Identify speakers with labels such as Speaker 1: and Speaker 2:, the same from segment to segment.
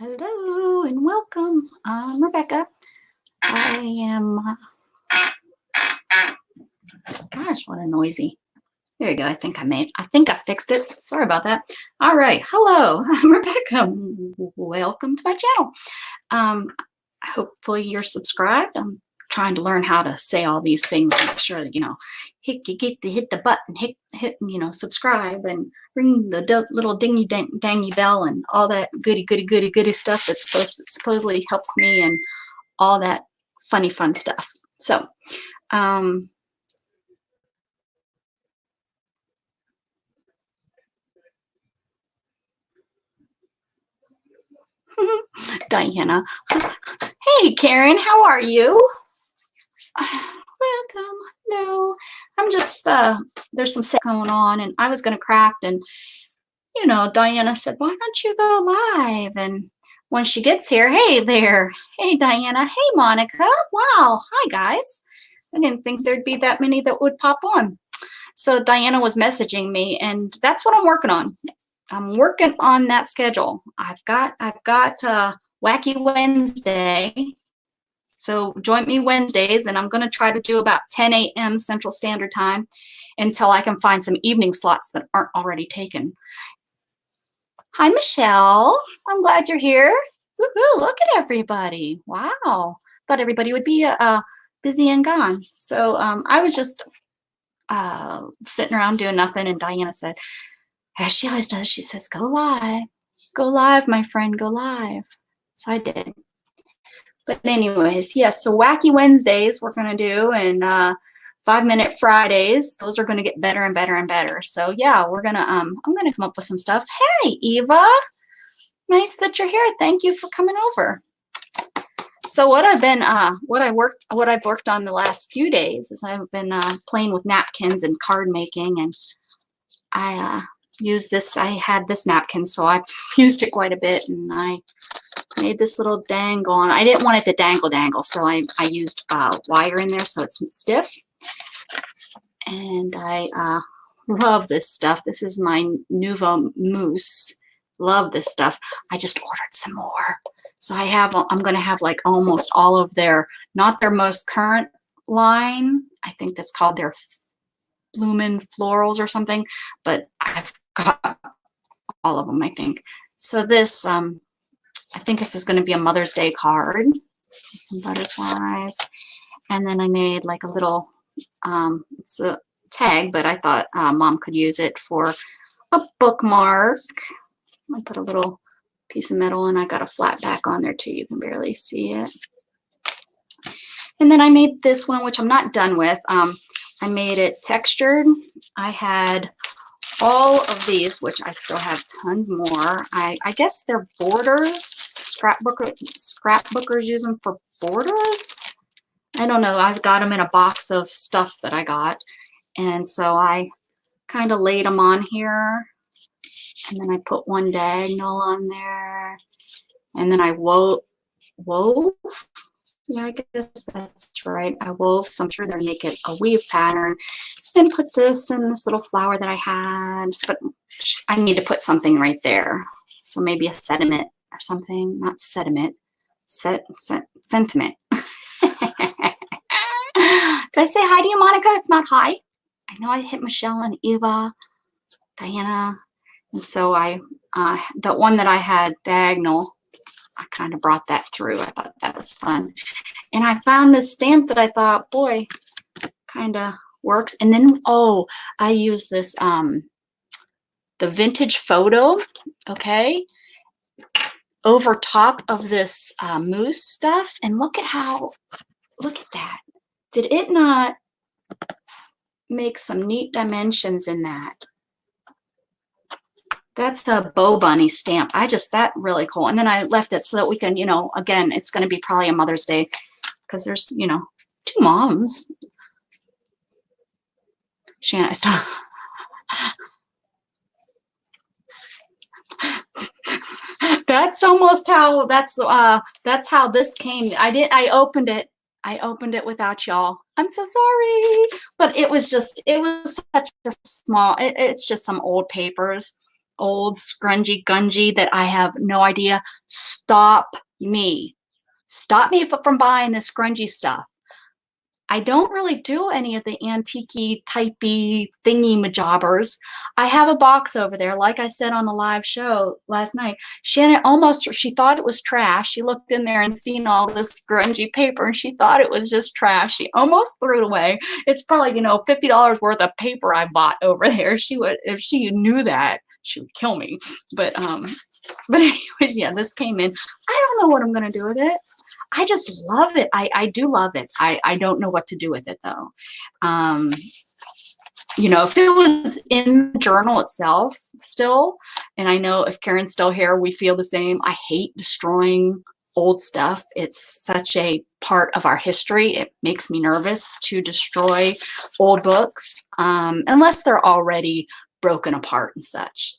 Speaker 1: Hello and welcome. I'm Rebecca. I am, gosh, what a noisy. There you go. I think I fixed it. Sorry about that. All right. Hello, I'm Rebecca. Welcome to my channel. Hopefully you're subscribed. I'm trying to learn how to say all these things. Make sure that, hit the button, hit, subscribe and ring the little dingy dangy bell and all that goody stuff that supposedly helps me and all that funny fun stuff. So, Diana. Hey, Karen, how are you? Welcome. No, I'm just, there's some stuff going on and I was going to craft and, Diana said, why don't you go live? And when she gets here, hey there. Hey, Diana. Hey, Monica. Wow. Hi, guys. I didn't think there'd be that many that would pop on. So Diana was messaging me and that's what I'm working on. I'm working on that schedule. I've got Wacky Wednesday. So join me Wednesdays, and I'm going to try to do about 10 a.m. Central Standard Time until I can find some evening slots that aren't already taken. Hi, Michelle. I'm glad you're here. Woohoo, look at everybody. Wow. Thought everybody would be busy and gone. So I was just sitting around doing nothing, and Diana said, as she always does, she says, go live. Go live, my friend, go live. So I did. But anyways, yes, so Wacky Wednesdays we're going to do, and 5-Minute Fridays, those are going to get better and better and better. So yeah, we're going to, I'm going to come up with some stuff. Hey, Eva, nice that you're here. Thank you for coming over. So what I've been, what I've worked on the last few days is I've been playing with napkins and card making, and I use this, I had this napkin, so I've used it quite a bit, and I made this little dangle on. I didn't want it to dangle, so I used wire in there so it's stiff. And I love this stuff. This is my Nouveau Mousse. Love this stuff. I just ordered some more. So I'm going to have like almost all of their, not their most current line. I think that's called their Bloomin' Florals or something, but I've got all of them, I think. So this, I think this is going to be a Mother's Day card. Some butterflies. And then I made like a little, it's a tag, but I thought Mom could use it for a bookmark. I put a little piece of metal and I got a flat back on there too. You can barely see it. And then I made this one, which I'm not done with. I made it textured. I had all of these, which I still have tons more. I guess they're borders. Scrapbookers use them for borders. I don't know. I've got them in a box of stuff that I got. And so I kind of laid them on here. And then I put one diagonal on there. And then I wove. Yeah, I guess that's right. I wove some through there, make it a weave pattern, and put this in this little flower that I had. But I need to put something right there. So maybe a sediment or something. Not sediment. Sentiment. Did I say hi to you, Monica? If not, hi. I know I hit Michelle and Eva, Diana. And so the one that I had diagonal, I kind of brought that through. I thought that was fun. And I found this stamp that I thought, boy, kind of works. And then, oh, I use this, the vintage photo, okay, over top of this mousse stuff. And look at that. Did it not make some neat dimensions in that? That's a Bow Bunny stamp. That really cool. And then I left it so that we can, again, it's going to be probably a Mother's Day because there's, 2 moms. Shanna, stop. That's almost how, that's how this came. I opened it without y'all. I'm so sorry. But it was such a small, it's just some old papers. old scrungy gungy that I have no idea. Stop me. Stop me from buying this scrungy stuff. I don't really do any of the antique-y, typey, thingy majobbers. I have a box over there, like I said on the live show last night. Shannon she thought it was trash. She looked in there and seen all this grungy paper, and she thought it was just trash. She almost threw it away. It's probably, you know, $50 worth of paper I bought over there. She would, if she knew that, she would kill me. But anyways, yeah, this came in. I don't know what I'm gonna do with it. I just love it. I do love it. I don't know what to do with it though. You know, if it was in the journal itself still, and I know if Karen's still here, we feel the same. I hate destroying old stuff. It's such a part of our history. It makes me nervous to destroy old books, unless they're already broken apart and such.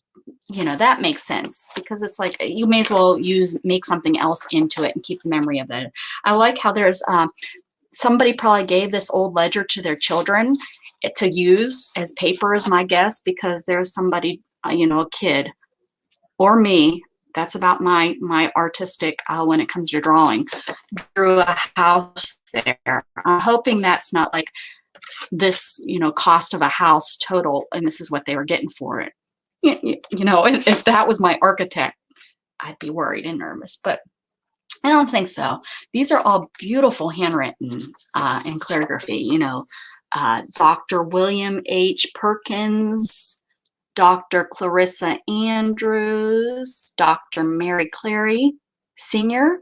Speaker 1: You know, that makes sense, because it's like you may as well make something else into it and keep the memory of it. I like how there's somebody probably gave this old ledger to their children to use as paper, is my guess, because there's somebody, you know, a kid or me, that's about my artistic when it comes to drawing, drew a house there. I'm hoping that's not like this, you know, cost of a house total, and this is what they were getting for it. You know, if that was my architect, I'd be worried and nervous, but I don't think so. These are all beautiful handwritten and calligraphy, you know, Dr. William H. Perkins, Dr. Clarissa Andrews, Dr. Mary Clary, Senior.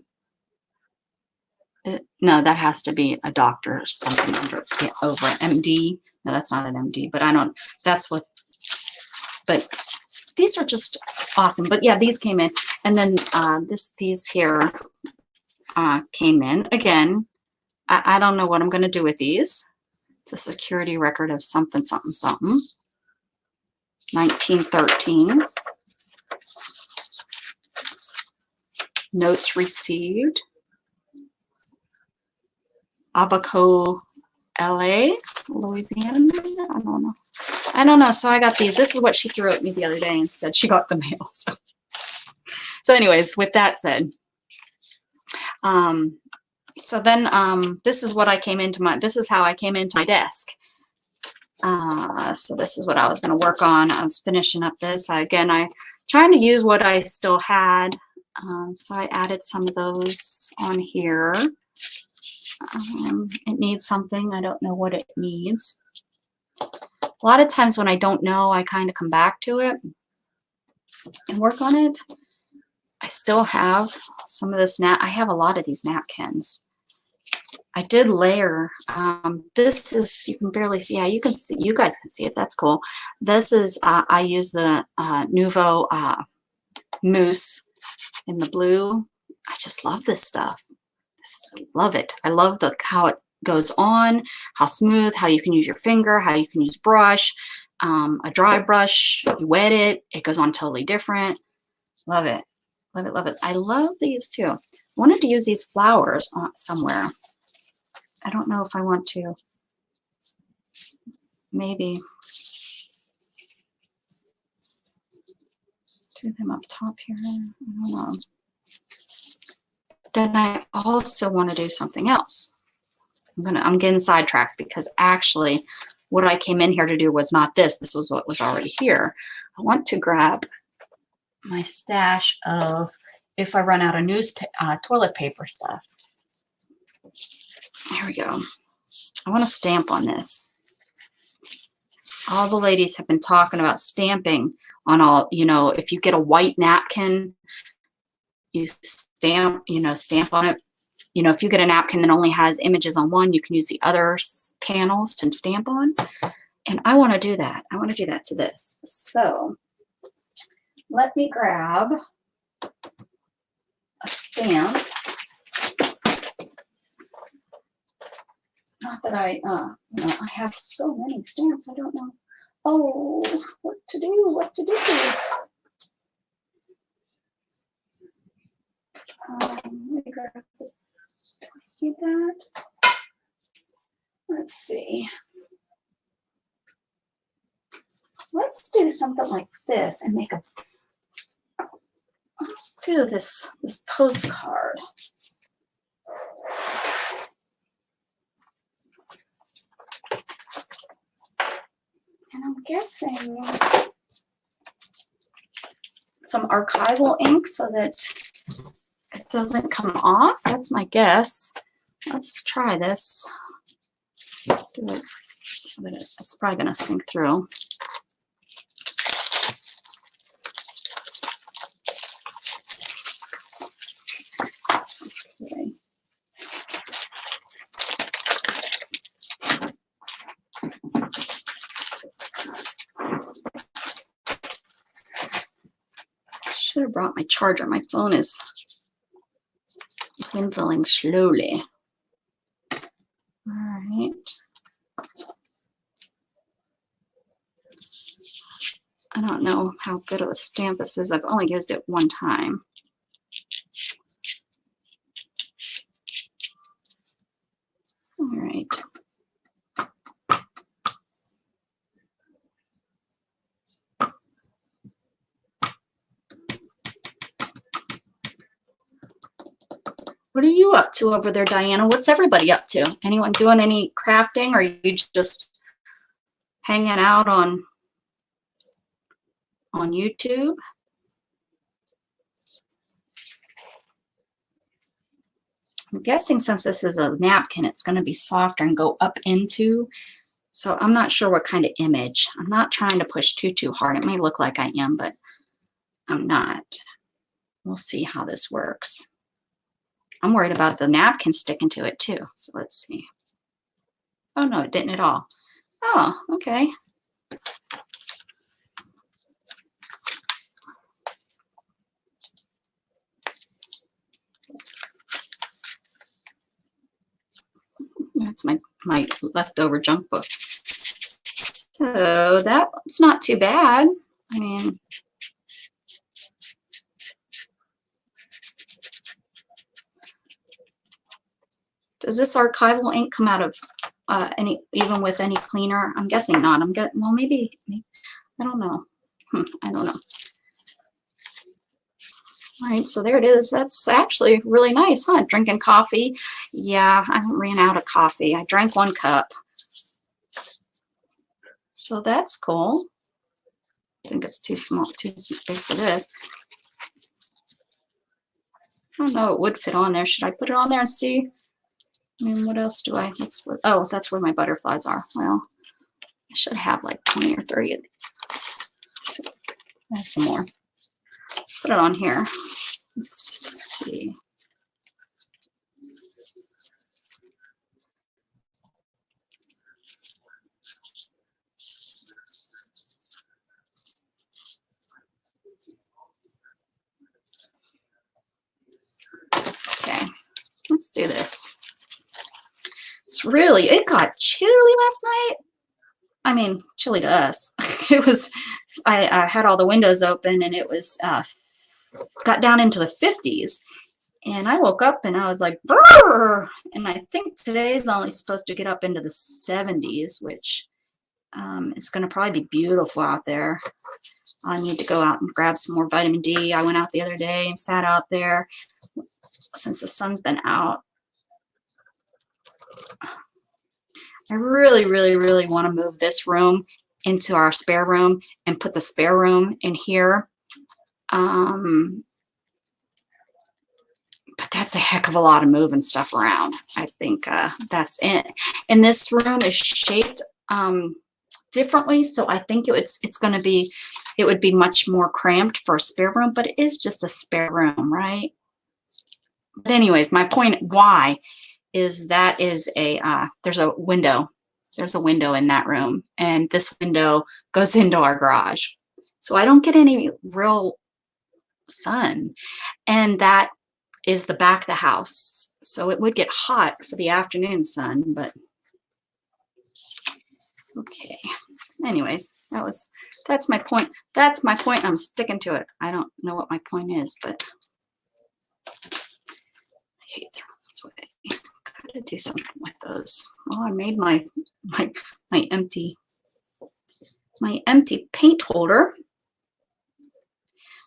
Speaker 1: No, that has to be a doctor or something over MD. No, that's not an MD, but I don't, that's what, but these are just awesome. But yeah, these came in, and then these here came in again. I don't know what I'm going to do with these. It's a security record of something, something, something. 1913. Notes received. Abaco, LA, Louisiana. I don't know. So I got these. This is what she threw at me the other day and said she got the mail. So anyways, with that said, so then this is what I came into this is how I came into my desk. So this is what I was going to work on. I was finishing up this. Again, I trying to use what I still had. So I added some of those on here. It needs something. I don't know what it needs. A lot of times when I don't know, I kind of come back to it and work on it. I still have some of this I have a lot of these napkins. I did layer. This is, you can barely see. Yeah, you can see. You guys can see it. That's cool. This is, I use the Nouveau Mousse in the blue. I just love this stuff. I love it. I love how it goes on, how smooth, how you can use your finger, how you can use brush, a dry brush, you wet it, it goes on totally different. Love it. Love it, love it. I love these too. I wanted to use these flowers somewhere. I don't know if I want to. Maybe do them up top here. I don't know. Then I also want to do something else. I'm getting sidetracked because actually what I came in here to do was not this. This was what was already here. I want to grab my stash of, if I run out of toilet paper stuff. There we go. I want to stamp on this. All the ladies have been talking about stamping on all, you know, if you get a white napkin, you stamp, you know, stamp on it. You know, if you get a napkin that only has images on one, you can use the other panels to stamp on. And I want to do that. I want to do that to this. So let me grab a stamp. Not that I, you know, I have so many stamps. I don't know. Oh, what to do? What to do? Let me grab the, do I see that? Let's see. Let's do something like this and make a do this postcard. And I'm guessing some archival ink so that it doesn't come off. That's my guess. Let's try this. Do it so that it's probably going to sink through. Okay. Should have brought my charger. My phone is dwindling slowly. All right. I don't know how good of a stamp this is. I've only used it one time. All right. What are you up to over there, Diana? What's everybody up to? Anyone doing any crafting, or are you just hanging out on YouTube? I'm guessing since this is a napkin, it's going to be softer and go up into. So I'm not sure what kind of image. I'm not trying to push too hard. It may look like I am, but I'm not. We'll see how this works. I'm worried about the napkin sticking to it too. So let's see. Oh no, it didn't at all. Oh, okay. That's my leftover junk book. So that's not too bad. I mean, does this archival ink come out of even with any cleaner? I'm guessing not. Well, maybe I don't know. I don't know. All right, so there it is. That's actually really nice, huh? Drinking coffee. Yeah, I ran out of coffee. I drank 1 cup. So that's cool. I think it's too small, too big for this. I don't know, it would fit on there. Should I put it on there and see? I mean, what else do I, oh, that's where my butterflies are. Well, I should have like 20 or 30 of these. So, that's some more. Put it on here. Let's see. Okay, let's do this. It got chilly last night. I mean, chilly to us. It was, I had all the windows open and it was, got down into the 50s. And I woke up and I was like, brrr! And I think today's only supposed to get up into the 70s, which is going to probably be beautiful out there. I need to go out and grab some more vitamin D. I went out the other day and sat out there since the sun's been out. I really, really, really want to move this room into our spare room and put the spare room in here. But that's a heck of a lot of moving stuff around. I think that's it. And this room is shaped differently, so I think it's going to be, it would be much more cramped for a spare room, but it is just a spare room, right? But anyways, my point why is that is there's a window. There's a window in that room, and this window goes into our garage. So I don't get any real sun, and that is the back of the house. So it would get hot for the afternoon sun, but okay. Anyways, that's my point. That's my point. I'm sticking to it. I don't know what my point is, but I hate throwing those away. Gotta do something with those. Oh, I made my empty paint holder.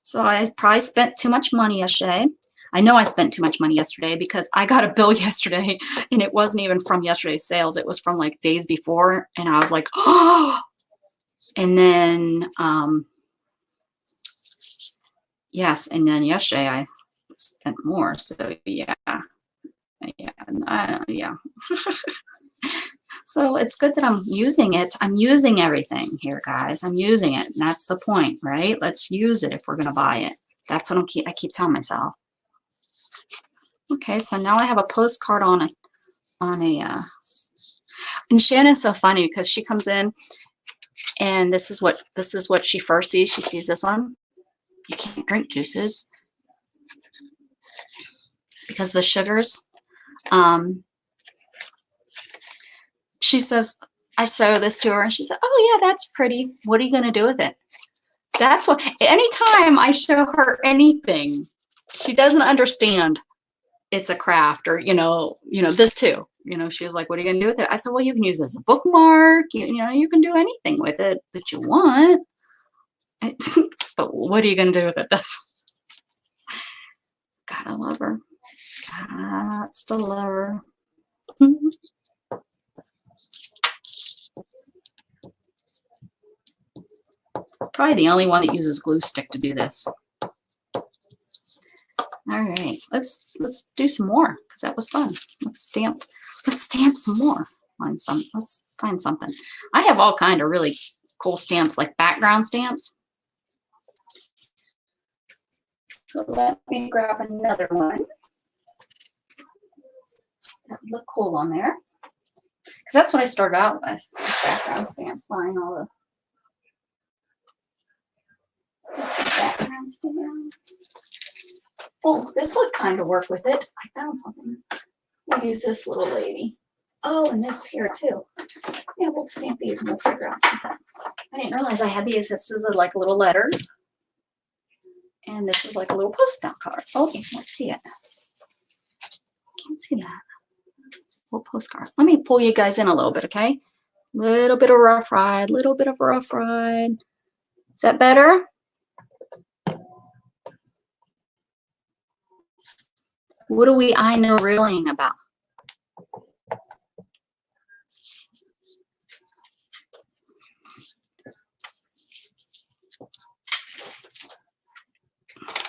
Speaker 1: So I probably spent too much money yesterday. I know I spent too much money yesterday because I got a bill yesterday and it wasn't even from yesterday's sales. It was from like days before. And I was like, oh, and then, yes. And then yesterday I spent more. So yeah, yeah. So it's good that I'm using it. I'm using everything here, guys. I'm using it. And that's the point, right? Let's use it if we're going to buy it. That's what I keep telling myself. Okay, so now I have a postcard on and Shannon's so funny because she comes in and this is what she first sees. She sees this one. You can't drink juices because the sugars. She says, I show this to her and she said, oh yeah, that's pretty. What are you going to do with it? That's what, anytime I show her anything, she doesn't understand it's a craft or, this too. She was like, what are you going to do with it? I said, well, you can use it as a bookmark. You can do anything with it that you want. But what are you going to do with it? That's, gotta love her. Got to love her. Probably the only one that uses glue stick to do this. All right, let's do some more because that was fun. Let's stamp some more on some. Let's find something. I have all kind of really cool stamps, like background stamps. So let me grab another one. That would look cool on there. Because that's what I started out with, background stamps, lying all the background stamps. Oh, this would kind of work with it. I found something. We'll use this little lady. Oh, and this here too. Yeah, we'll stamp these and we'll figure out something. I didn't realize I had these. This is like a little letter. And this is like a little post-it card. Okay, let's see it. Can't see that. Little postcard. Let me pull you guys in a little bit, okay? Little bit of rough ride, little bit of rough ride. Is that better? What do I know reeling about?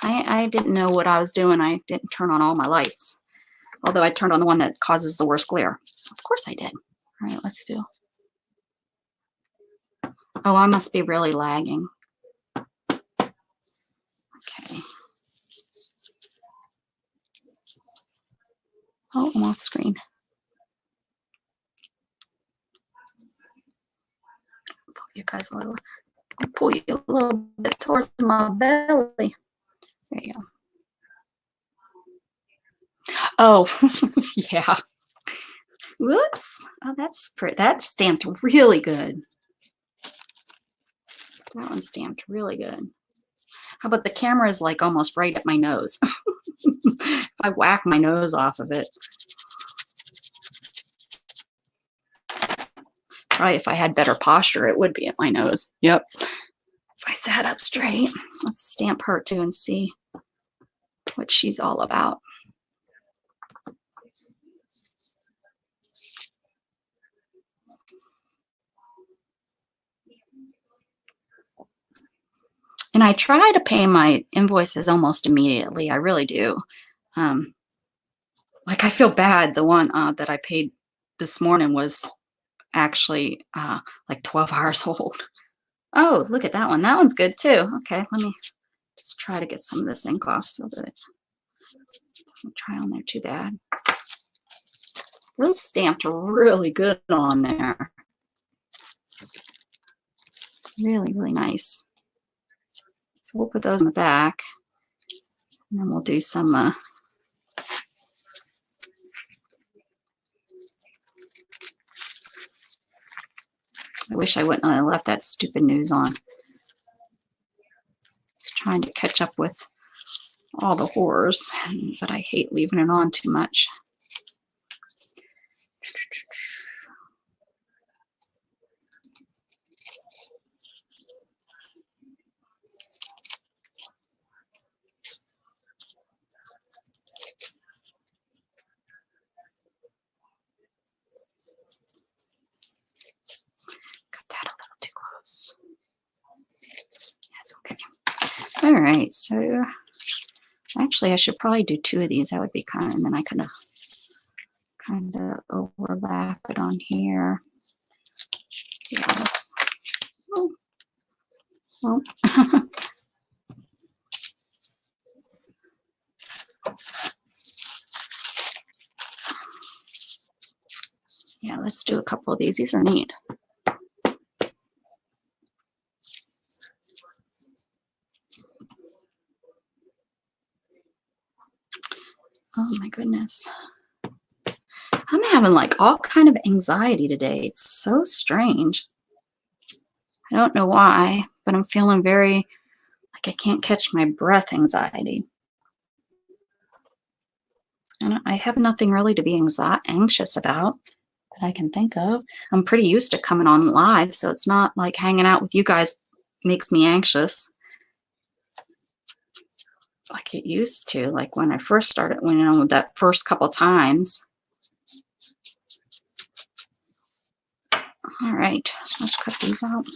Speaker 1: I didn't know what I was doing. I didn't turn on all my lights. Although I turned on the one that causes the worst glare. Of course I did. All right, let's do. Oh, I must be really lagging. Okay. Oh, I'm off screen. Pull you guys a little. I'll pull you a little bit towards my belly. There you go. Oh, yeah. Whoops. Oh, that's pretty. That's stamped really good. That one's stamped really good. How about the camera is like almost right at my nose? If I whack my nose off of it. Probably if I had better posture, it would be at my nose. Yep. If I sat up straight, let's stamp her too and see what she's all about. And I try to pay my invoices almost immediately. I really do. Like I feel bad. The one that I paid this morning was actually like 12 hours old. Oh, look at that one. That one's good too. Okay, let me just try to get some of this ink off so that it doesn't dry on there too bad. Those stamped really good on there. Really, really nice. So we'll put those in the back. And then we'll do some I wish I wouldn't have left that stupid news on. Trying to catch up with all the horrors, but I hate leaving it on too much. All right, so actually I should probably do 2 of these. That would be kind, and then I kind of overlap it on here. Yeah, that's, oh, well. Yeah, let's do a couple of these. These are neat. Oh my goodness. I'm having like all kind of anxiety today. It's so strange. I don't know why, but I'm feeling very like I can't catch my breath anxiety. And I have nothing really to be anxious about that I can think of. I'm pretty used to coming on live, so it's not like hanging out with you guys makes me anxious like it used to, like when I first started, when, you know, that first couple times. All right, let's cut these out.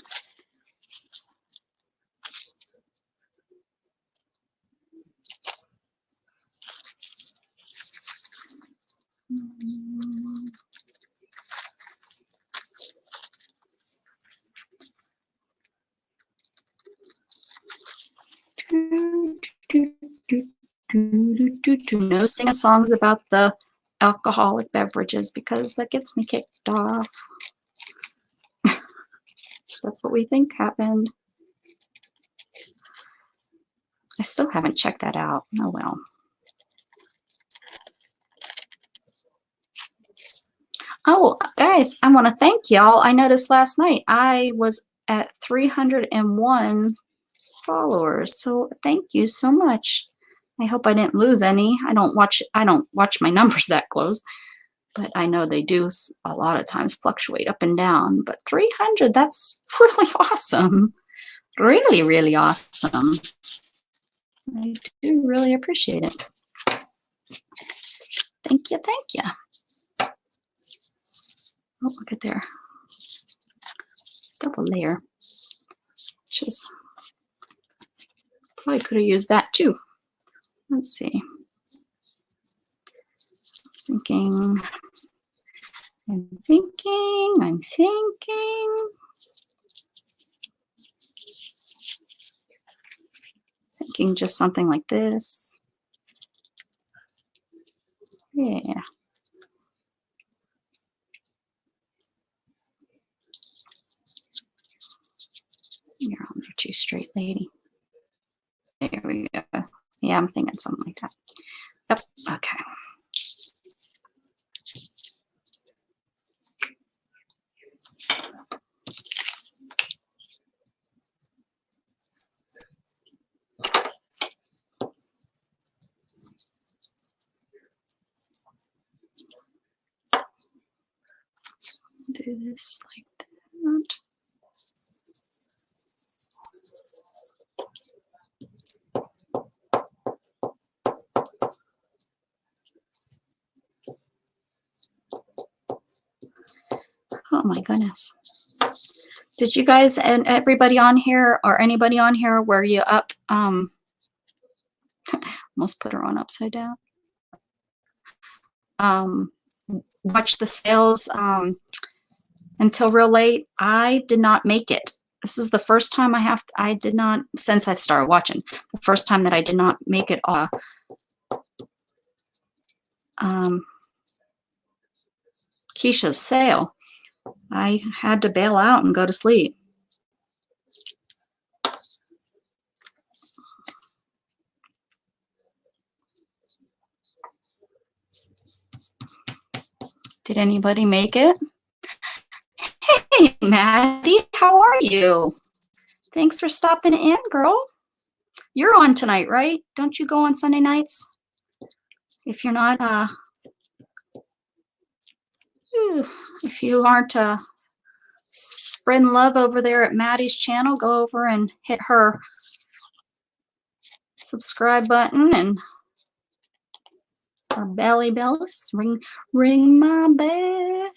Speaker 1: No singing songs about the alcoholic beverages because that gets me kicked off. So that's what we think happened. I still haven't checked that out. Oh well. Oh, guys, I want to thank y'all. I noticed last night I was at 301 followers. So thank you so much. I hope I didn't lose any. I don't watch my numbers that close, but I know they do a lot of times fluctuate up and down. But 300, that's really awesome. Really, really awesome. I do really appreciate it. Thank you, thank you. Oh, look at there. Double layer. Just probably could have used that too. Let's see. I'm thinking. Thinking just something like this. Yeah. You're on there too, straight lady. There we go. Yeah, I'm thinking something like that. Yep. Okay. Do this like that. Oh my goodness. Did you guys and everybody on here or anybody on here, were you up? Almost put her on upside down. Watch the sales until real late. I did not make it. This is the first time I did not, since I've started watching, the first time that I did not make it Keisha's sale. I had to bail out and go to sleep. Did anybody make it? Hey, Maddie, how are you? Thanks for stopping in, girl. You're on tonight, right? Don't you go on Sunday nights? If you're not, if you aren't spreading love over there at Maddie's channel, go over and hit her subscribe button and her belly bells. Ring my bell,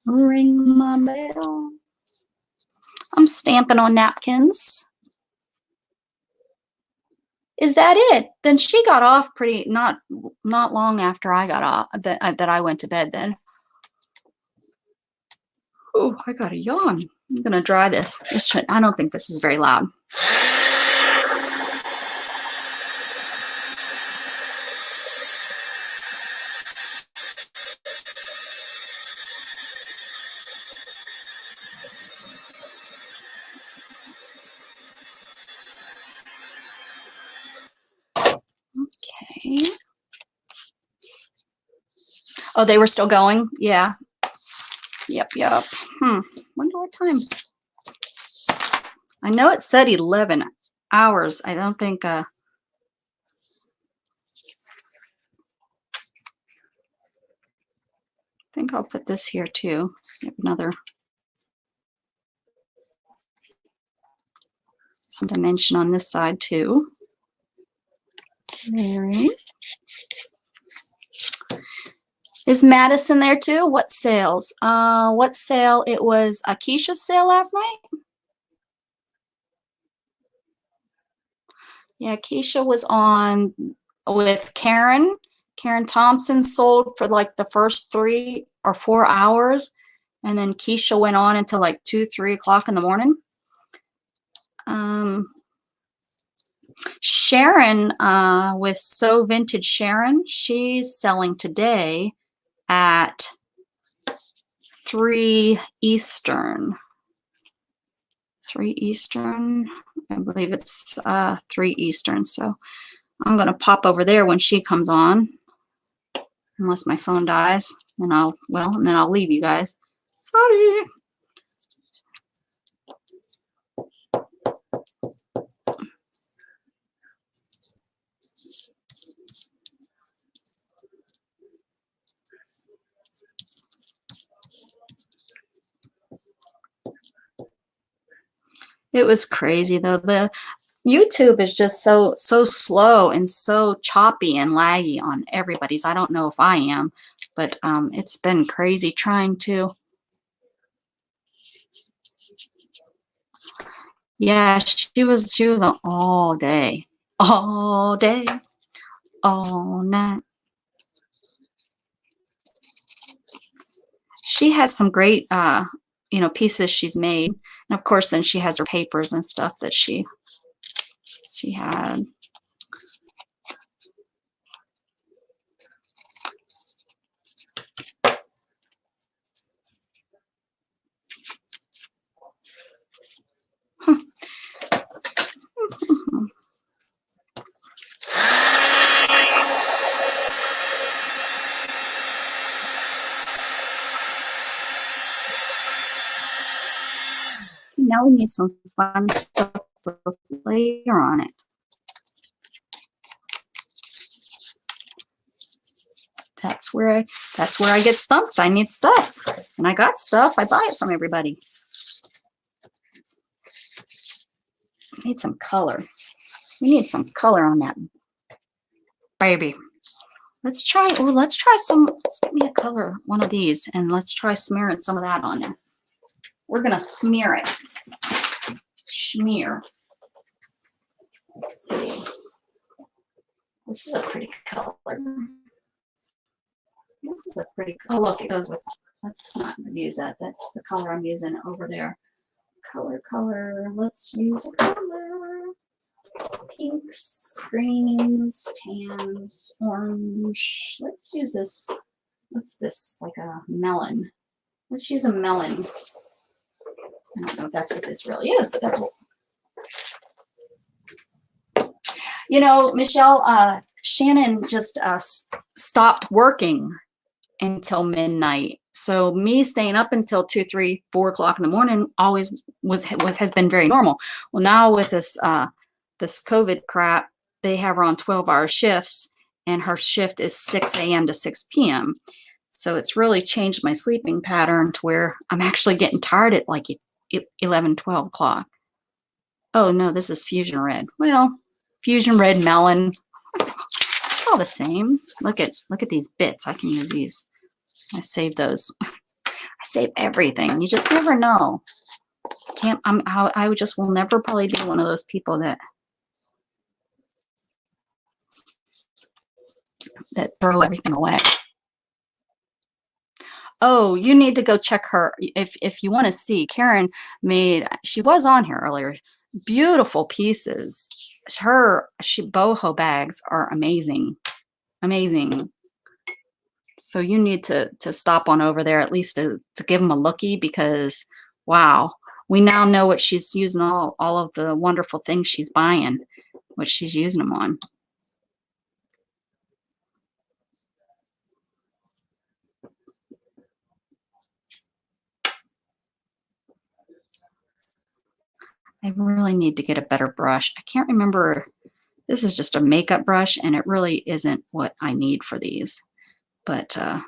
Speaker 1: ring my bell. I'm stamping on napkins. Is that it? Then she got off pretty not long after I got off that I went to bed then. Oh, I got a yawn. I'm gonna dry this. I don't think this is very loud. Okay. Oh, they were still going? Yeah. Yep. Wonder what time. I know it said 11 hours. I don't think I think I'll put this here too. Another some dimension on this side too. Very. Is Madison there too? What sales? What sale? It was a Keisha sale last night. Yeah, Keisha was on with Karen. Karen Thompson sold for like the first 3 or 4 hours, and then Keisha went on until like 2, 3 o'clock in the morning. Sharon with So Vintage Sharon, she's selling today at 3 Eastern. 3 Eastern. I believe it's 3 Eastern. So I'm going to pop over there when she comes on, unless my phone dies, and and then I'll leave you guys. Sorry. It was crazy though. The YouTube is just so slow and so choppy and laggy on everybody's. I don't know if I am, but it's been crazy trying to. Yeah, she was on all day, all night. She had some great pieces she's made, and of course then she has her papers and stuff that she had. Now we need some fun stuff to layer on it. That's where I get stumped. I need stuff, and I got stuff. I buy it from everybody. I need some color. We need some color on that baby. Let's try some. Let's get me a color, one of these, and let's try smearing some of that on there. We're gonna smear it. Smear. Let's see. This is a pretty color. This is a pretty color. Look, it goes with. Let's not use that. That's the color I'm using over there. Color. Let's use a color. Pinks, greens, tans, orange. Let's use this. What's this? Like a melon. Let's use a melon. I don't know if that's what this really is, but that's what. You know, Michelle, Shannon just stopped working until midnight. So me staying up until 2, 3, 4 o'clock in the morning always has been very normal. Well, now with this this COVID crap, they have her on 12-hour shifts, and her shift is 6 a.m. to 6 p.m. So it's really changed my sleeping pattern to where I'm actually getting tired at like 11, 12 o'clock. Oh no, this is fusion red. Well, fusion red melon. It's all the same. Look at these bits. I can use these. I save those. I save everything. You just never know. I just will never probably be one of those people that that throw everything away. Oh, you need to go check her if you want to see. Karen she was on here earlier. Beautiful pieces. She boho bags are amazing. Amazing. So you need to stop on over there at least to give them a looky, because wow, we now know what she's using, all of the wonderful things she's buying, what she's using them on. I really need to get a better brush. I can't remember. This is just a makeup brush, and it really isn't what I need for these. But I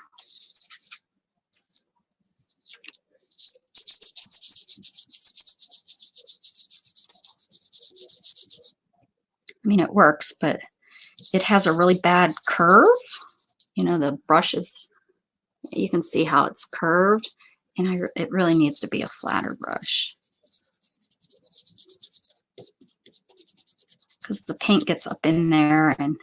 Speaker 1: mean, it works, but it has a really bad curve. You know, the brush is, you can see how it's curved, and it really needs to be a flatter brush, because the paint gets up in there. And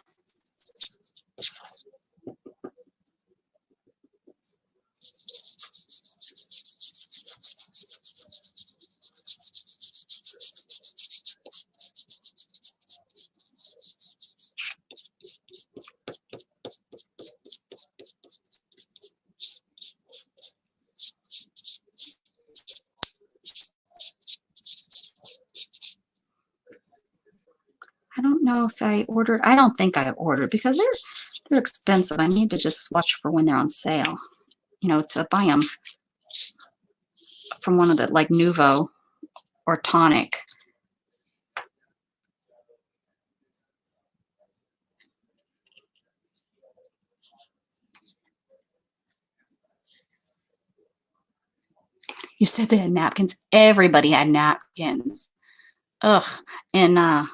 Speaker 1: I don't know if I ordered. I don't think I ordered, because they're expensive. I need to just watch for when they're on sale, you know, to buy them from one of the, like, Nuvo or Tonic. You said they had napkins. Everybody had napkins. Ugh. And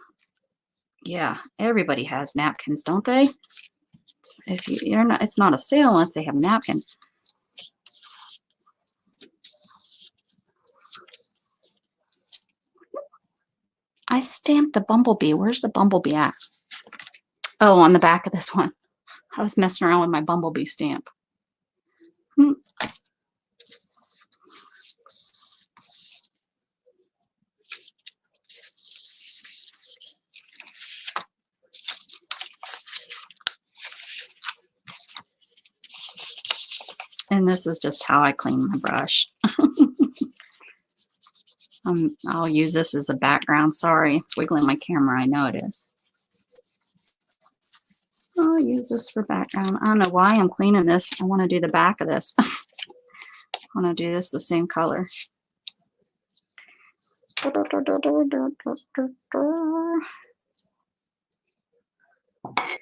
Speaker 1: yeah, everybody has napkins, don't they? If you're not, it's not a sale unless they have napkins. I stamped the bumblebee. Where's the bumblebee at? Oh, on the back of this one. I was messing around with my bumblebee stamp. And this is just how I clean my brush. I'll use this as a background. Sorry, it's wiggling my camera. I know it is. I'll use this for background. I don't know why I'm cleaning this. I want to do the back of this. I want to do this the same color. Can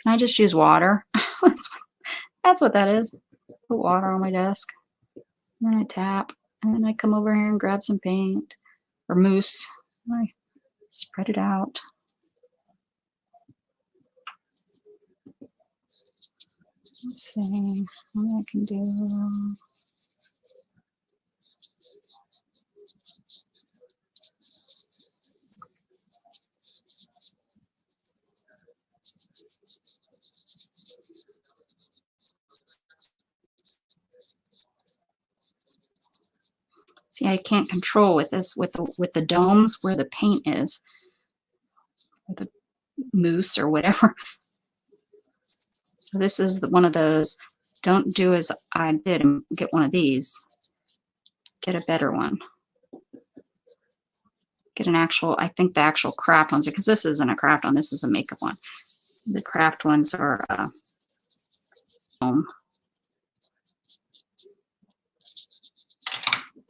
Speaker 1: I just use water? That's what that is. Put water on my desk. And then I tap. And then I come over here and grab some paint or mousse. I spread it out. Let's see what I can do. See, I can't control with this, with the domes, where the paint is, or the mousse or whatever. So this is one of those. Don't do as I did and get one of these. Get a better one. Get an actual, I think the actual craft ones, because this isn't a craft one, this is a makeup one. The craft ones are foam.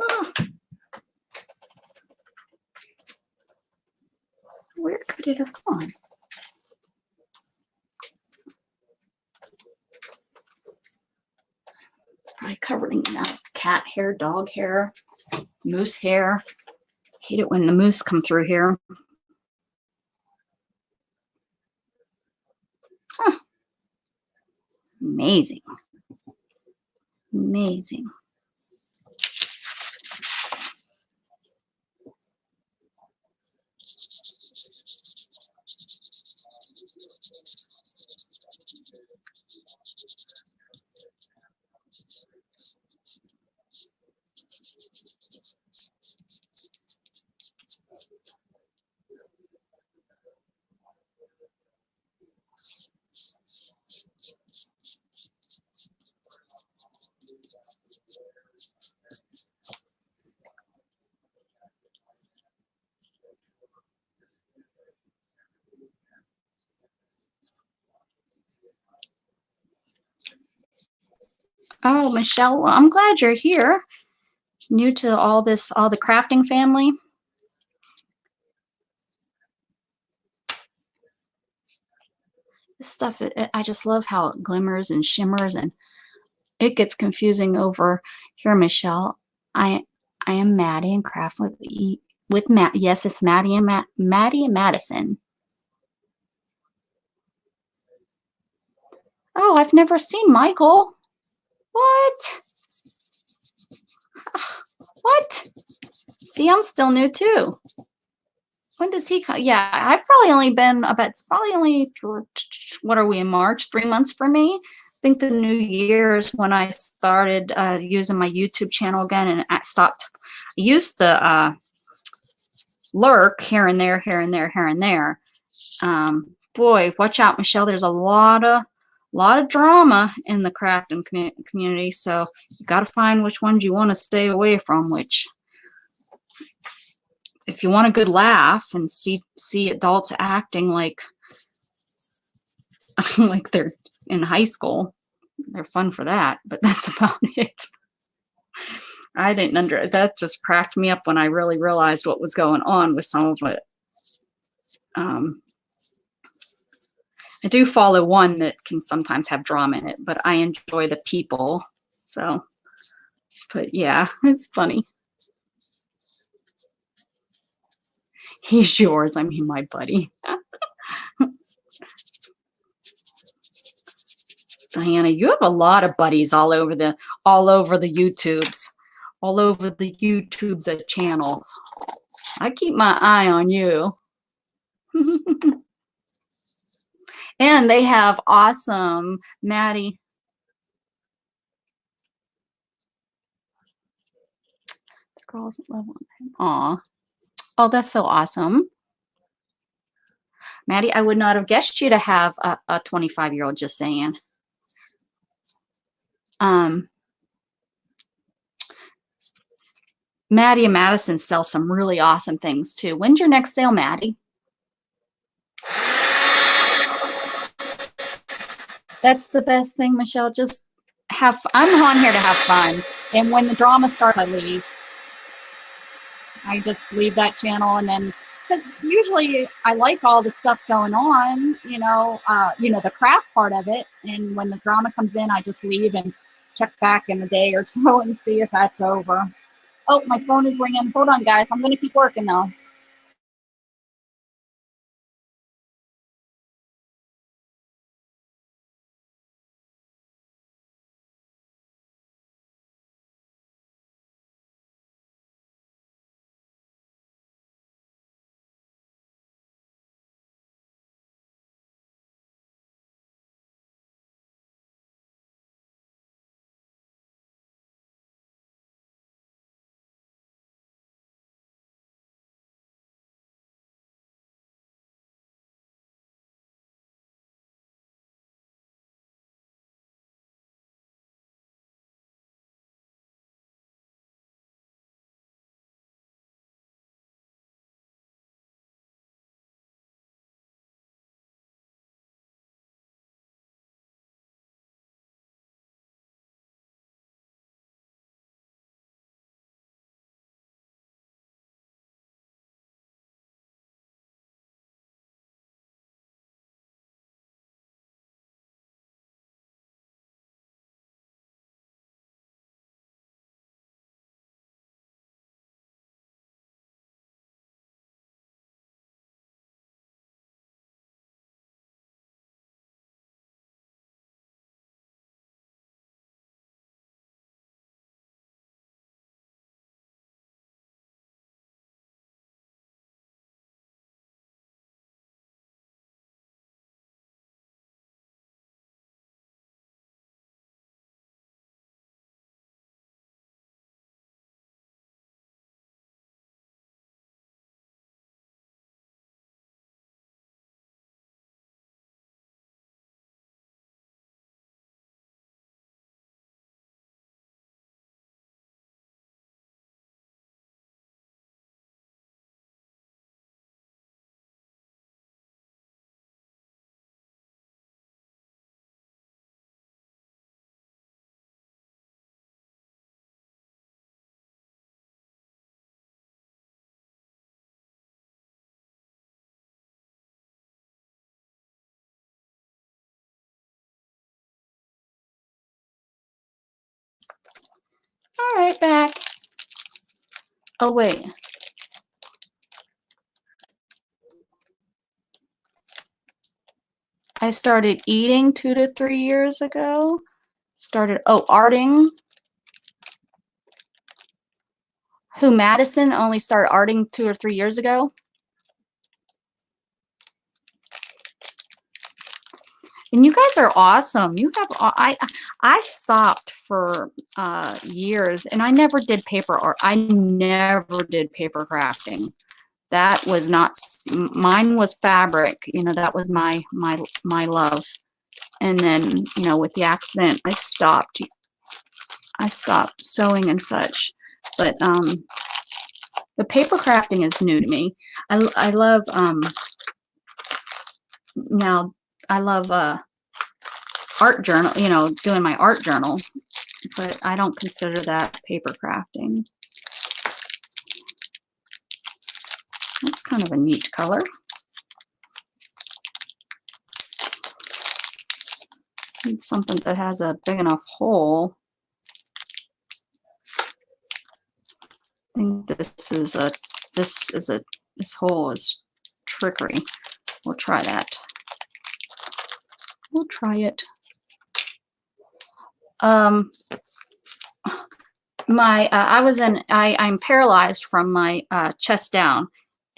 Speaker 1: Oh. Where could it have gone? It's probably covered in cat hair, dog hair, moose hair. Hate it when the moose come through here. Huh. Amazing. Amazing. Oh, Michelle, well, I'm glad you're here. New to all this, all the crafting family. This stuff, I just love how it glimmers and shimmers, and it gets confusing over here, Michelle. I am Maddie and craft with Matt. Yes, it's Maddie and Maddie and Madison. Oh, I've never seen Michael. What? What? See, I'm still new too. When does he come? Yeah, I've probably only been about, it's probably only, what are we in March? 3 months for me. I think the new year is when I started using my YouTube channel again, and I stopped. I used to lurk here and there, here and there, here and there. Boy, watch out, Michelle. There's a lot of drama in the crafting community, so you got to find which ones you want to stay away from. Which, if you want a good laugh and see adults acting like like they're in high school, they're fun for that. But that's about it. I didn't that just cracked me up when I really realized what was going on with some of it. I do follow one that can sometimes have drama in it, but I enjoy the people. So, but yeah, it's funny. He's yours. I mean, my buddy. Diana, you have a lot of buddies all over the YouTubes, all over the YouTubes and channels. I keep my eye on you. And they have awesome Maddie. The girls at level. Aw. Oh, that's so awesome. Maddie, I would not have guessed you to have a 25-year-old, just saying. Maddie and Madison sell some really awesome things too. When's your next sale, Maddie? That's the best thing, Michelle. Just I'm on here to have fun. And when the drama starts, I leave. I just leave that channel, and then, because usually I like all the stuff going on, the craft part of it. And when the drama comes in, I just leave and check back in a day or so and see if that's over. Oh, my phone is ringing. Hold on, guys. I'm going to keep working though. All right, back. Oh, wait. I started eating 2 to 3 years ago. Arting. Who, Madison only started arting 2 or 3 years ago? And you guys are awesome. You have I stopped for years, and I never did paper art. I never did paper crafting. That was not mine. Was fabric. You know, that was my love. And then, you know, with the accident, I stopped sewing and such. But the paper crafting is new to me. I love now I love art journal, you know, doing my art journal, but I don't consider that paper crafting. That's kind of a neat color. Need something that has a big enough hole. I think this hole is trickery. We'll try that. We'll try it. I'm paralyzed from my chest down,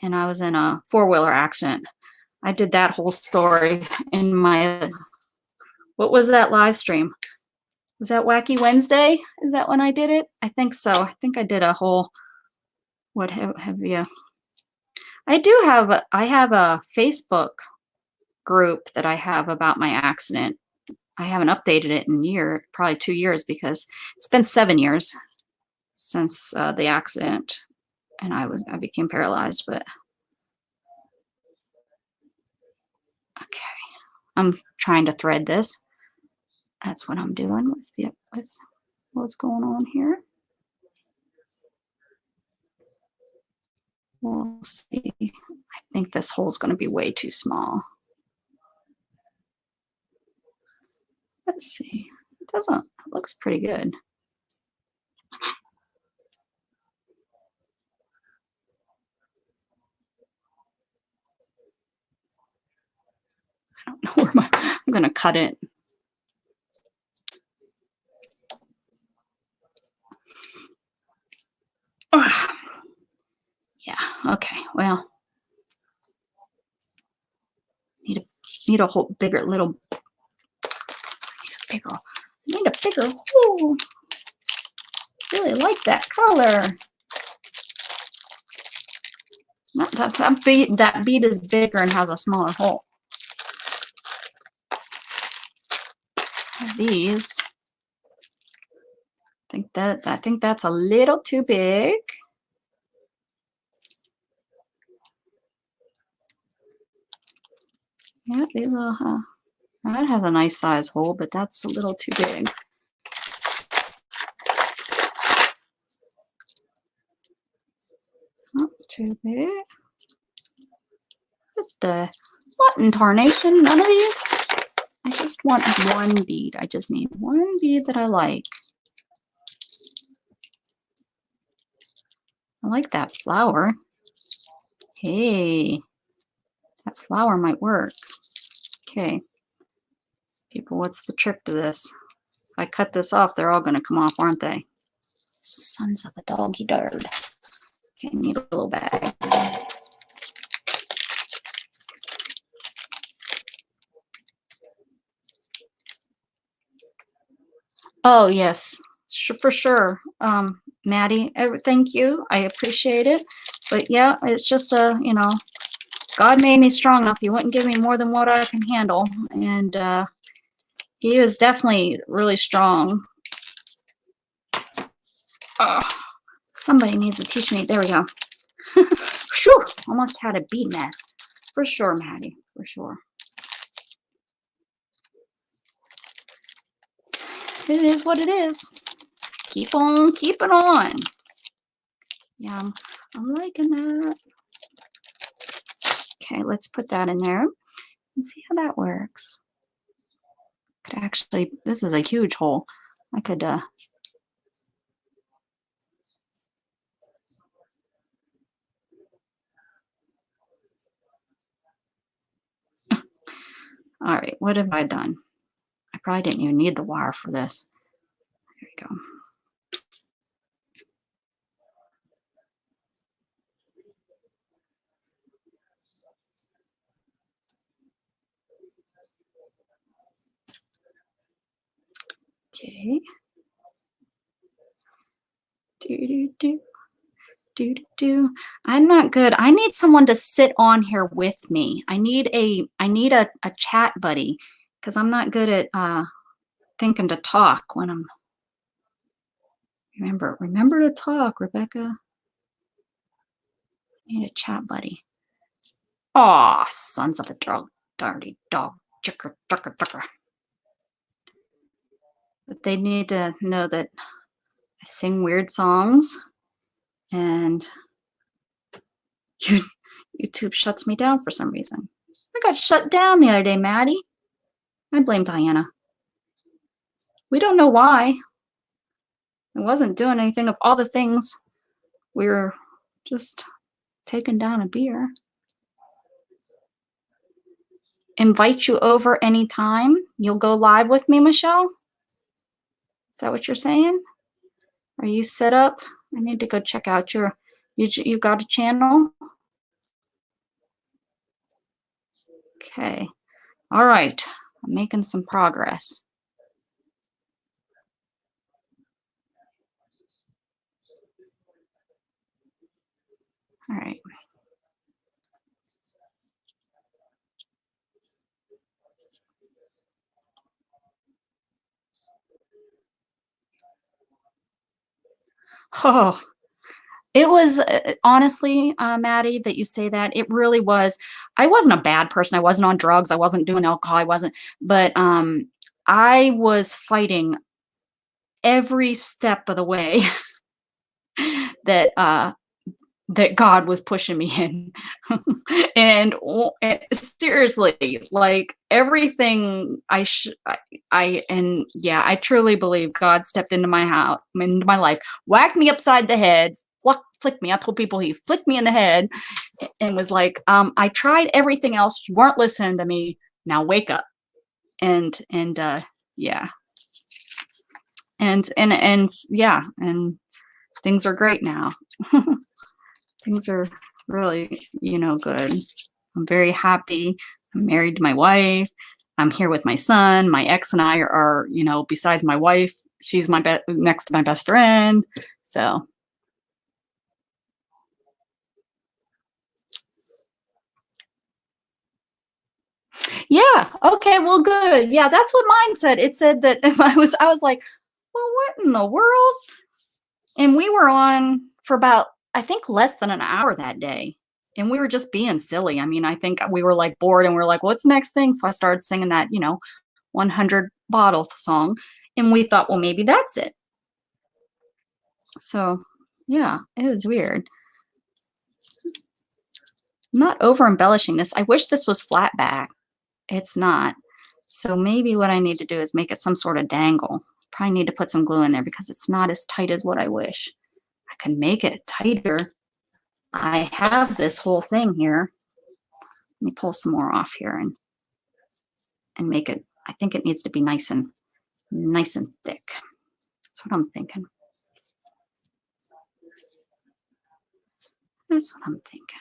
Speaker 1: and I was in a four-wheeler accident. I did that whole story in my, what was that live stream? Was that Wacky Wednesday? Is that when I did it? I think so. I think I did a whole, what have you? I have a Facebook group that I have about my accident. I haven't updated it in probably 2 years, because it's been 7 years since the accident, and I became paralyzed. But okay, I'm trying to thread this. That's what I'm doing with what's going on here. We'll see. I think this hole's going to be way too small. Let's see. It looks pretty good. I don't know where I'm going to cut it. Ugh. Yeah, okay, well, need a whole bigger little, need a bigger hole. Really like that color. That bead is bigger and has a smaller hole. These, I think that's a little too big. Yeah, these are, that has a nice size hole, but that's a little too big. Not too big. What in tarnation? None of these? I just want one bead. I just need one bead that I like. I like that flower. Hey, that flower might work. Okay. People, what's the trick to this? If I cut this off, they're all going to come off, aren't they? Sons of a doggy dard. Okay, I need a little bag. Oh, yes, for sure. Maddie, thank you. I appreciate it. But yeah, it's just you know, God made me strong enough. He wouldn't give me more than what I can handle. And he is definitely really strong. Somebody needs to teach me. There we go. Whew, almost had a bead mess. For sure, Maddie. For sure. It is what it is. Keep on keeping on. Yeah, I'm liking that. Okay, let's put that in there and see how that works. Could actually, this is a huge hole. I could All right, what have I done? I probably didn't even need the wire for this. There you go. Okay. Do. I'm not good. I need someone to sit on here with me. I need a chat buddy because I'm not good at thinking to talk when I'm remember to talk, Rebecca. I need a chat buddy. Aw, sons of a dog, dirty dog. Chicker, ducker, ducker. But they need to know that I sing weird songs and YouTube shuts me down for some reason. I got shut down the other day, Maddie. I blame Diana. We don't know why. I wasn't doing anything of all the things. We were just taking down a beer. Invite you over anytime. You'll go live with me, Michelle? Is that what you're saying? Are you set up? I need to go check out you got a channel? Okay. All right. I'm making some progress. All right. Oh, it was honestly, Maddie, that you say that. It really was. I wasn't a bad person. I wasn't on drugs. I wasn't doing alcohol. I wasn't. But I was fighting every step of the way that that God was pushing me in. And seriously, like everything and yeah, I truly believe God stepped into my house, into my life, whacked me upside the head, flicked me. I told people he flicked me in the head and was like, I tried everything else. You weren't listening to me. Now wake up. And yeah. And yeah, and things are great now. Things are really, good. I'm very happy. I'm married to my wife. I'm here with my son. My ex and I are, besides my wife, she's next to my best friend. So. Yeah. Okay. Well, good. Yeah, that's what mine said. It said that I was like, well, what in the world? And we were on for about, I think, less than an hour that day. And we were just being silly. I mean, I think we were like bored and we are like, what's next thing? So I started singing that, 100 bottle song. And we thought, well, maybe that's it. So yeah, it was weird. I'm not over embellishing this. I wish this was flat back. It's not. So maybe what I need to do is make it some sort of dangle. Probably need to put some glue in there because it's not as tight as what I wish. I can make it tighter. I have this whole thing here. Let me pull some more off here and make it. I think it needs to be nice and thick. That's what I'm thinking. That's what I'm thinking.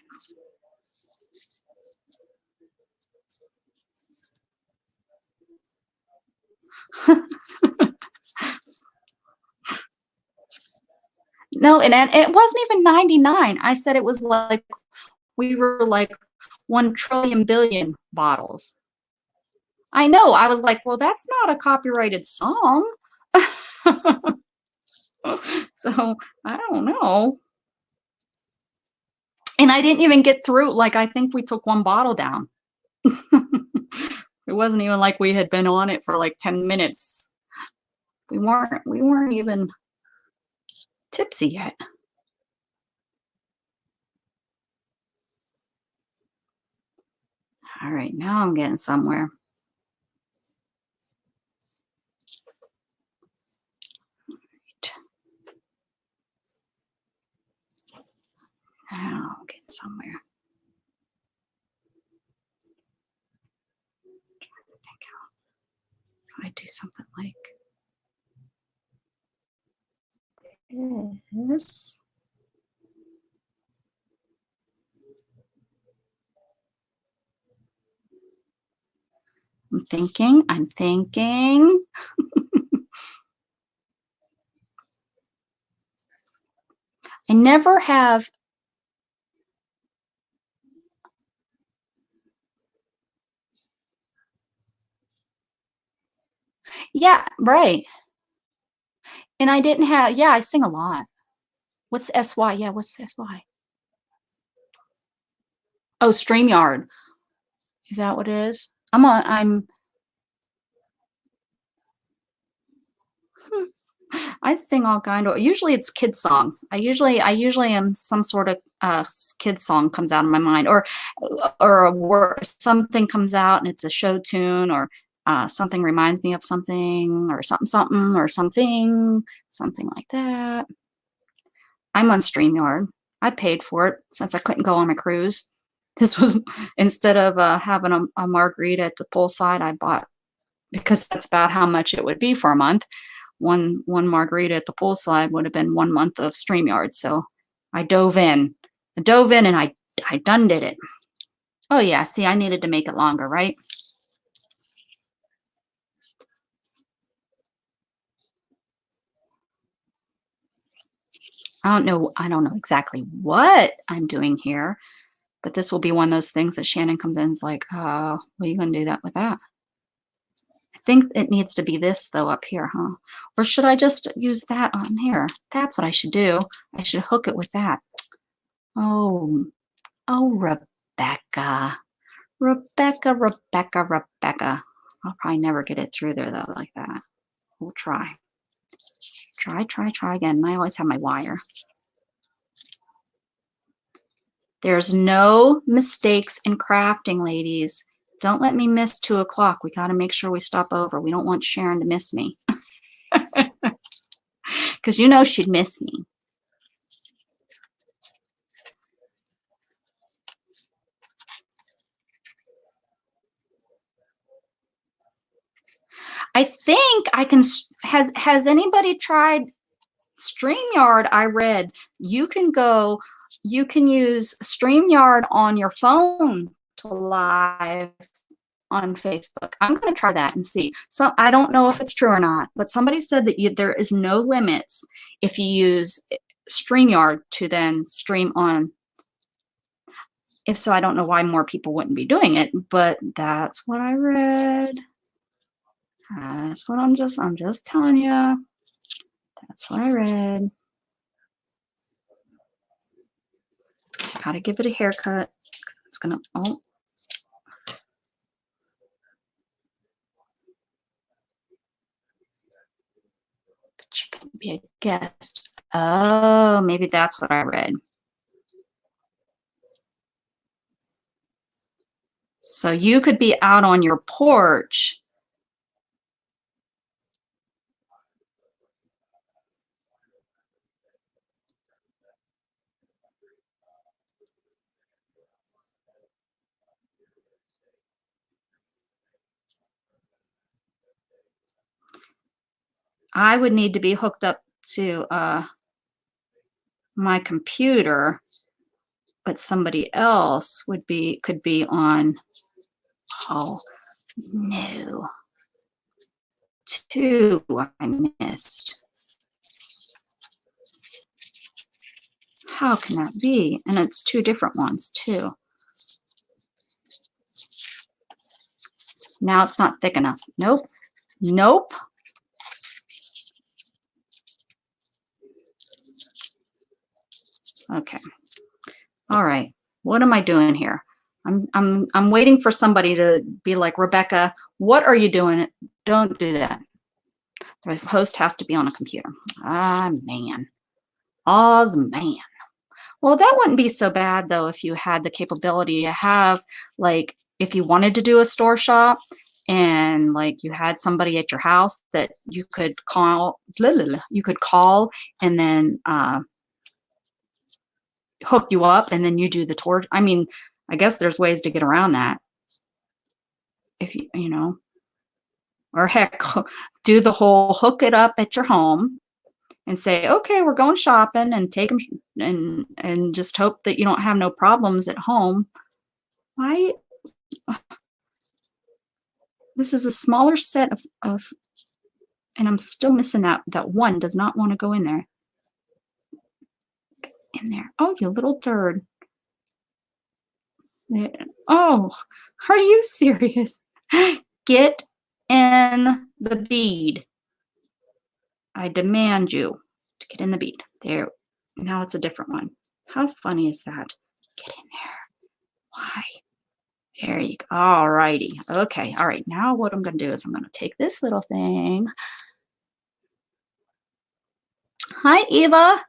Speaker 1: No, and it wasn't even 99. I said it was like we were like 1 trillion billion bottles. I know. I was like, well, that's not a copyrighted song. So I don't know. And I didn't even get through. Like, I think we took 1 bottle down. It wasn't even like we had been on it for like 10 minutes. We weren't even tipsy yet. All right, now I'm getting somewhere. Now I'm getting somewhere. I do something like this. I'm thinking. I never have. Yeah, right. And I didn't have, yeah, I sing a lot. What's SY? Yeah, what's SY? Oh, StreamYard. Is that what it is? I sing all kind of, usually it's kid songs. I usually am some sort of kid song comes out of my mind, or a word, something comes out and it's a show tune, or something reminds me of something, or something, or something like that. I'm on StreamYard. I paid for it since I couldn't go on my cruise. This was, instead of having a margarita at the poolside, I bought, because that's about how much it would be for a month. One margarita at the poolside would have been 1 month of StreamYard. So I dove in. And I done did it. Oh yeah, see, I needed to make it longer, right? I don't know exactly what I'm doing here, but this will be one of those things that Shannon comes in and is like, what are you gonna do that with that? I think it needs to be this though up here, huh? Or should I just use that on here? That's what I should do. I should hook it with that. Oh, Rebecca. Rebecca. I'll probably never get it through there though like that. We'll try. Try again. I always have my wire. There's no mistakes in crafting, ladies. Don't let me miss 2 o'clock. We got to make sure we stop over. We don't want Sharon to miss me. Because you know she'd miss me. I think I can, has anybody tried StreamYard? I read you can use StreamYard on your phone to live on Facebook. I'm going to try that and see. So I don't know if it's true or not, but somebody said that there is no limits if you use StreamYard to then stream on. If so, I don't know why more people wouldn't be doing it, but that's what I read. That's what I'm just telling you. That's what I read. Gotta give it a haircut. It's gonna, oh. But you can be a guest. Oh, maybe that's what I read. So you could be out on your porch. I would need to be hooked up to my computer, but somebody else could be on. Oh no, 2 I missed. How can that be? And it's 2 different ones too. Now it's not thick enough. Nope. Okay. All right. What am I doing here? I'm waiting for somebody to be like, Rebecca, what are you doing? Don't do that. The host has to be on a computer. Ah, man. Oz, man. Well, that wouldn't be so bad though if you had the capability to have, like, if you wanted to do a store shop and like you had somebody at your house that you could call, and then hook you up and then you do the tour. I mean, I guess there's ways to get around that. if you know, or heck, do the whole hook it up at your home and say, okay, we're going shopping, and take them and just hope that you don't have no problems at home. Why? This is a smaller set of and I'm still missing that one does not want to go in there. In there. Oh, you little turd. Oh, are you serious? Get in the bead. I demand you to get in the bead. There. Now it's a different one. How funny is that? Get in there. Why? There you go. All righty. Okay. All right. Now what I'm going to do is I'm going to take this little thing. Hi, Eva.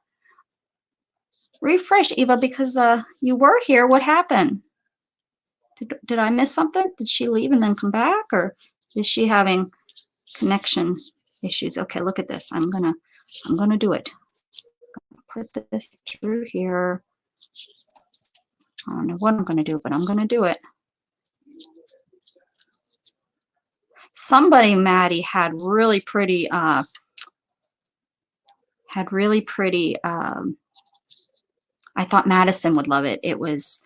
Speaker 1: Refresh, Eva, because you were here. What happened? Did I miss something? Did she leave and then come back, or is she having connection issues? Okay, look at this. I'm gonna do it. Put this through here. I don't know what I'm gonna do, but I'm gonna do it. Somebody, Maddie, had really pretty I thought Madison would love it. It was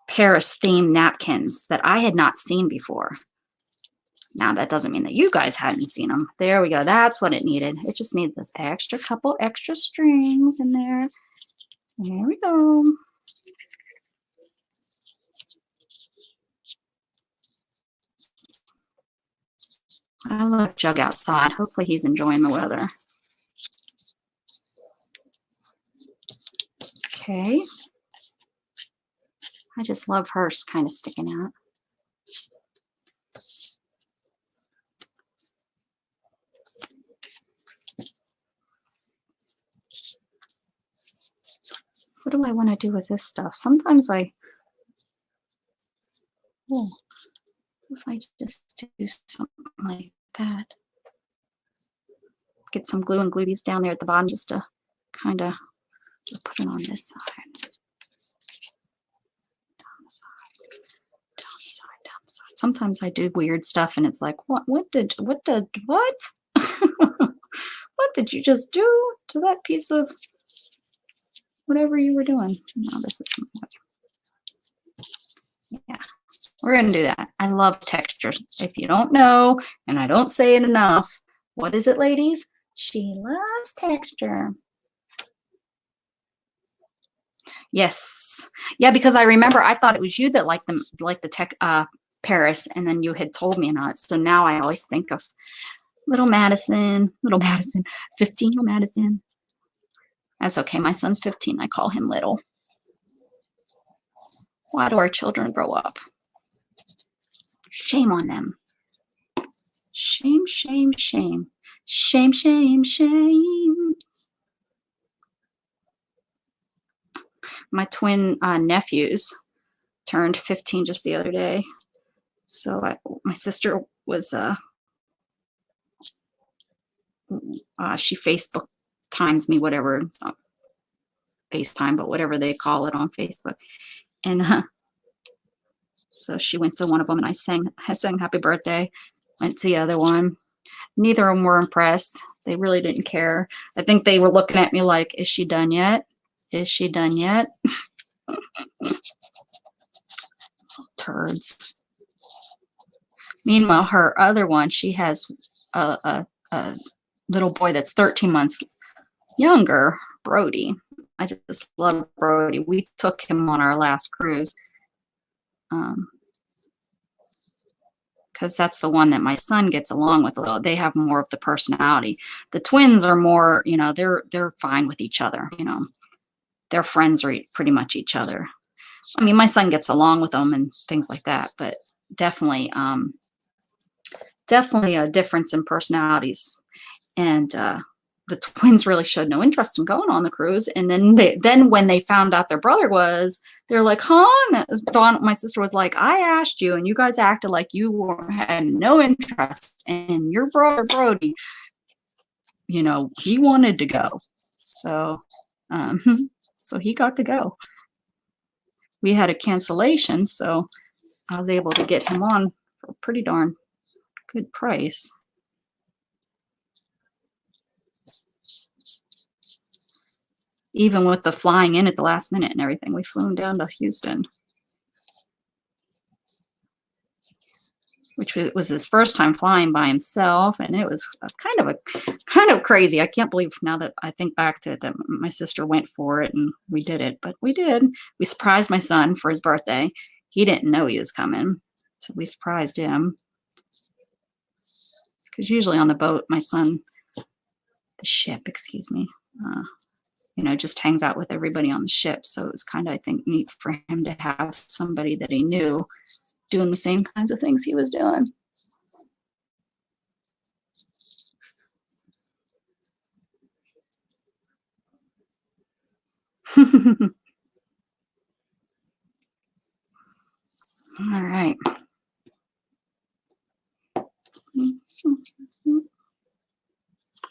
Speaker 1: Paris themed napkins that I had not seen before. Now that doesn't mean that you guys hadn't seen them. There we go. That's what it needed. It just needed this couple extra strings in there. There we go. I love Jug outside. Hopefully he's enjoying the weather. Okay. I just love hers kind of sticking out. What do I want to do with this stuff? Sometimes if I just do something like that. Get some glue and glue these down there at the bottom just to kind of put it on this side. Down the side, down the side, down the side. Sometimes I do weird stuff and it's like, what? What did you just do to that piece of whatever you were doing? No, this is yeah. We're going to do that. I love textures. If you don't know, and I don't say it enough, what is it, ladies? She loves texture. Yes. Yeah, because I remember I thought it was you that liked the Paris, and then you had told me not. So now I always think of little Madison, 15-year-old Madison. That's okay. My son's 15. I call him little. Why do our children grow up? Shame on them. Shame, shame, shame. Shame, shame, shame. My twin nephews turned 15 just the other day. So my sister was, she Facebook times me, whatever. It's not FaceTime, but whatever they call it on Facebook. And so she went to one of them and I sang happy birthday, went to the other one. Neither of them were impressed. They really didn't care. I think they were looking at me like, is she done yet? Is she done yet? Turds. Meanwhile, her other one, she has a little boy that's 13 months younger, Brody. I just love Brody. We took him on our last cruise. Because that's the one that my son gets along with. They have more of the personality. The twins are more, you know, they're fine with each other. You know, their friends are pretty much each other. I mean, my son gets along with them and things like that, but definitely a difference in personalities. And the twins really showed no interest in going on the cruise. And then when they found out their brother was, they're like, huh? And my sister was like, I asked you and you guys acted like you had no interest in your brother Brody. You know, he wanted to go. So, so he got to go. We had a cancellation, so I was able to get him on for a pretty darn good price. Even with the flying in at the last minute and everything, we flew him down to Houston, which was his first time flying by himself, and it was kind of crazy. I can't believe now that I think back to it that my sister went for it and we did it, but we did. We surprised my son for his birthday. He didn't know he was coming, so we surprised him. Because usually on the boat, my son, the ship, excuse me, you know, just hangs out with everybody on the ship. So it was kind of, I think, neat for him to have somebody that he knew doing the same kinds of things he was doing. All right.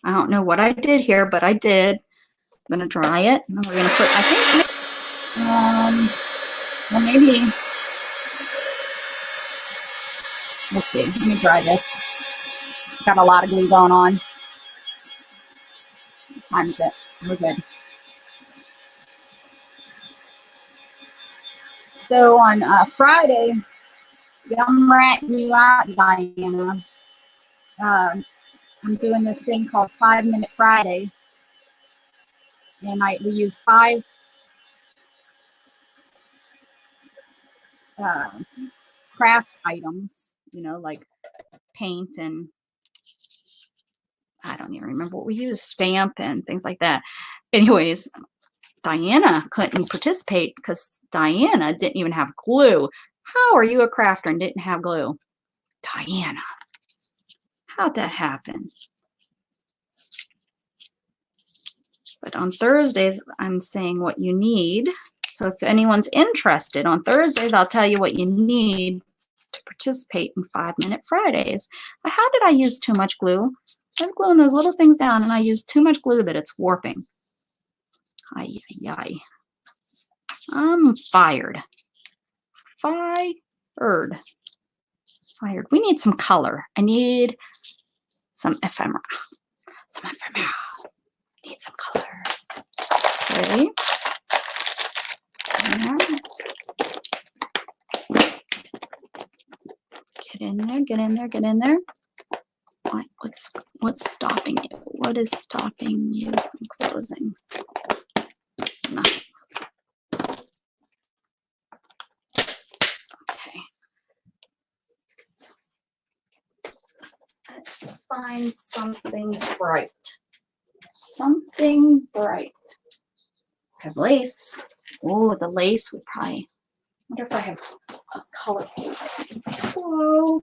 Speaker 1: I don't know what I did here, but I did. I'm going to dry it, and then we're going to put, I think, well, maybe, we'll see. Let me dry this. Got a lot of glue going on. What time is it? We're good. So on Friday, I'm ratting you out, Diana. I'm doing this thing called 5-Minute Friday, and we use 5 craft items, you know, like paint and I don't even remember what we used, stamp and things like that. Anyways, Diana couldn't participate because Diana didn't even have glue. How are you a crafter and didn't have glue? Diana, how'd that happen? But on Thursdays, I'm saying what you need. So if anyone's interested, on Thursdays, I'll tell you what you need to participate in 5-Minute Fridays. But how did I use too much glue? I was gluing those little things down and I used too much glue that it's warping. Ay, ay, ay. I'm fired. Fired. We need some color. I need some ephemera. Need some color. Okay. Get in there, get in there, get in there. What's stopping you? What is stopping you from closing? Nothing. Okay. Let's find something bright. Something bright. I have lace. Oh, the lace would probably. I wonder if I have a colorful. Whoa.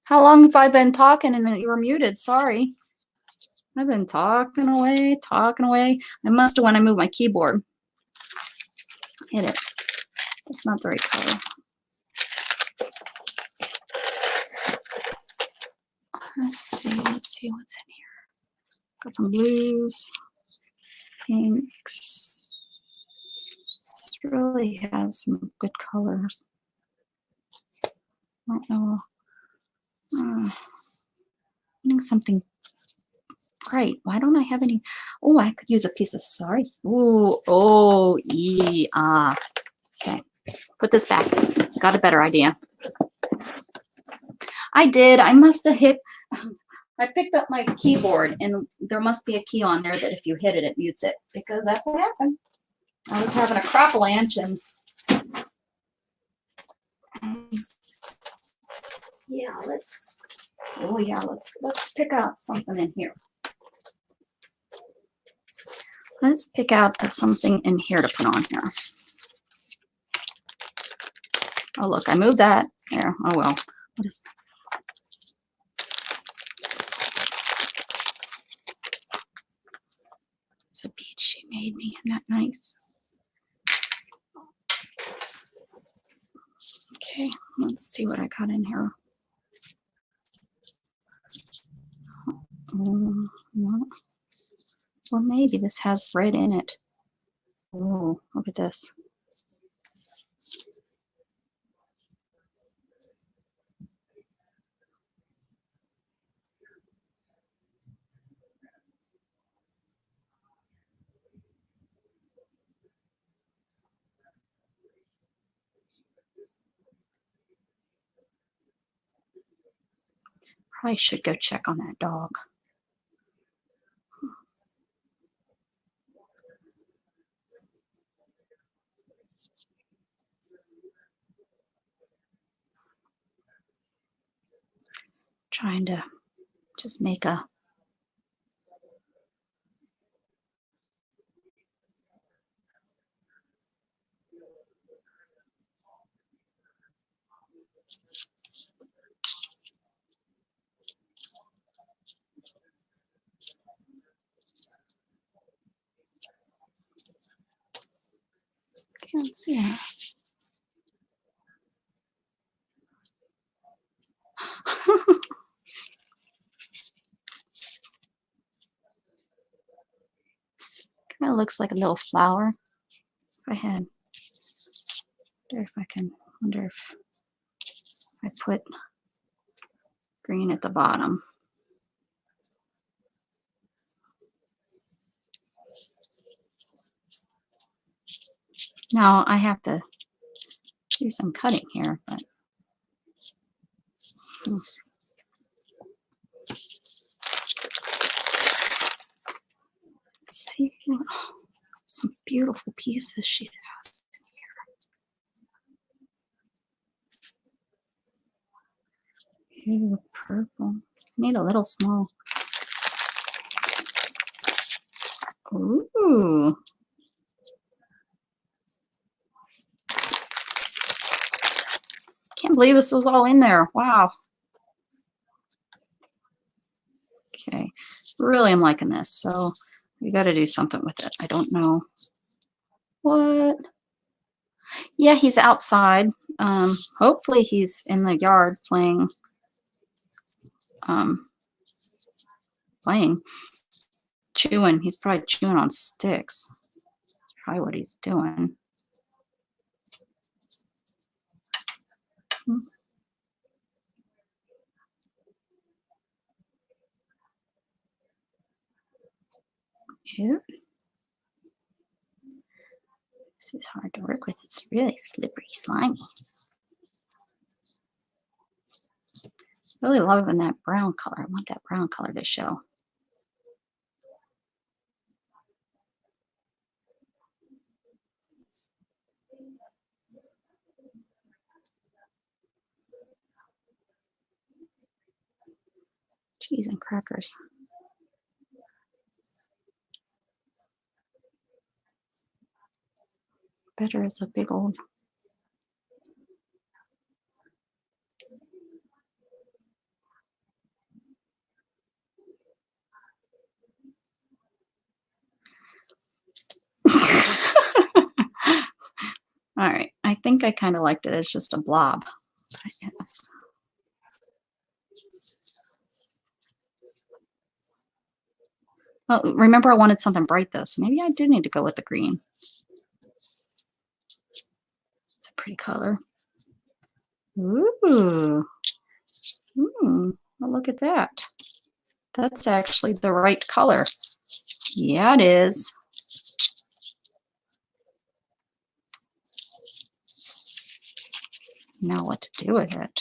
Speaker 1: How long have I been talking and you were muted? Sorry. I've been talking away, talking away. I must have when I moved my keyboard. Hit it. That's not the right color. Let's see what's in here. Got some blues, pinks. This really has some good colors. I don't know. I need something bright. Why don't I have any? Oh, I could use a piece of sorry. Ooh, oh, yeah. Okay, put this back. Got a better idea. I did. I must have hit. I picked up my keyboard, and there must be a key on there that if you hit it, it mutes it, because that's what happened. I was having a crop-a-lanch, and yeah, let's pick out something in here. Let's pick out something in here to put on here. Oh, look, I moved that. There. Oh, well. What is that? It's a peach she made me. Isn't that nice? Okay, let's see what I got in here. Well, maybe this has red in it. Oh, look at this. Probably should go check on that dog. Trying to just make a can't see it. Kind of looks like a little flower. Go ahead. Wonder if I put green at the bottom. Now I have to do some cutting here, but let's see. Oh, some beautiful pieces she has in here. Ooh, purple. I need a little small. Ooh. Can't believe this was all in there. Wow. Okay. Really am liking this. So we got to do something with it. I don't know what. Yeah, he's outside. Hopefully he's in the yard playing. Chewing. He's probably chewing on sticks. That's probably what he's doing. Ew. This is hard to work with. It's really slippery, slimy. Really loving that brown color. I want that brown color to show. Cheese and crackers. Better as a big old. All right, I think I kind of liked it as just a blob. Yes. Oh, remember I wanted something bright though, so maybe I do need to go with the green. It's a pretty color. Ooh. Well, look at that. That's actually the right color. Yeah, it is. Now what to do with it?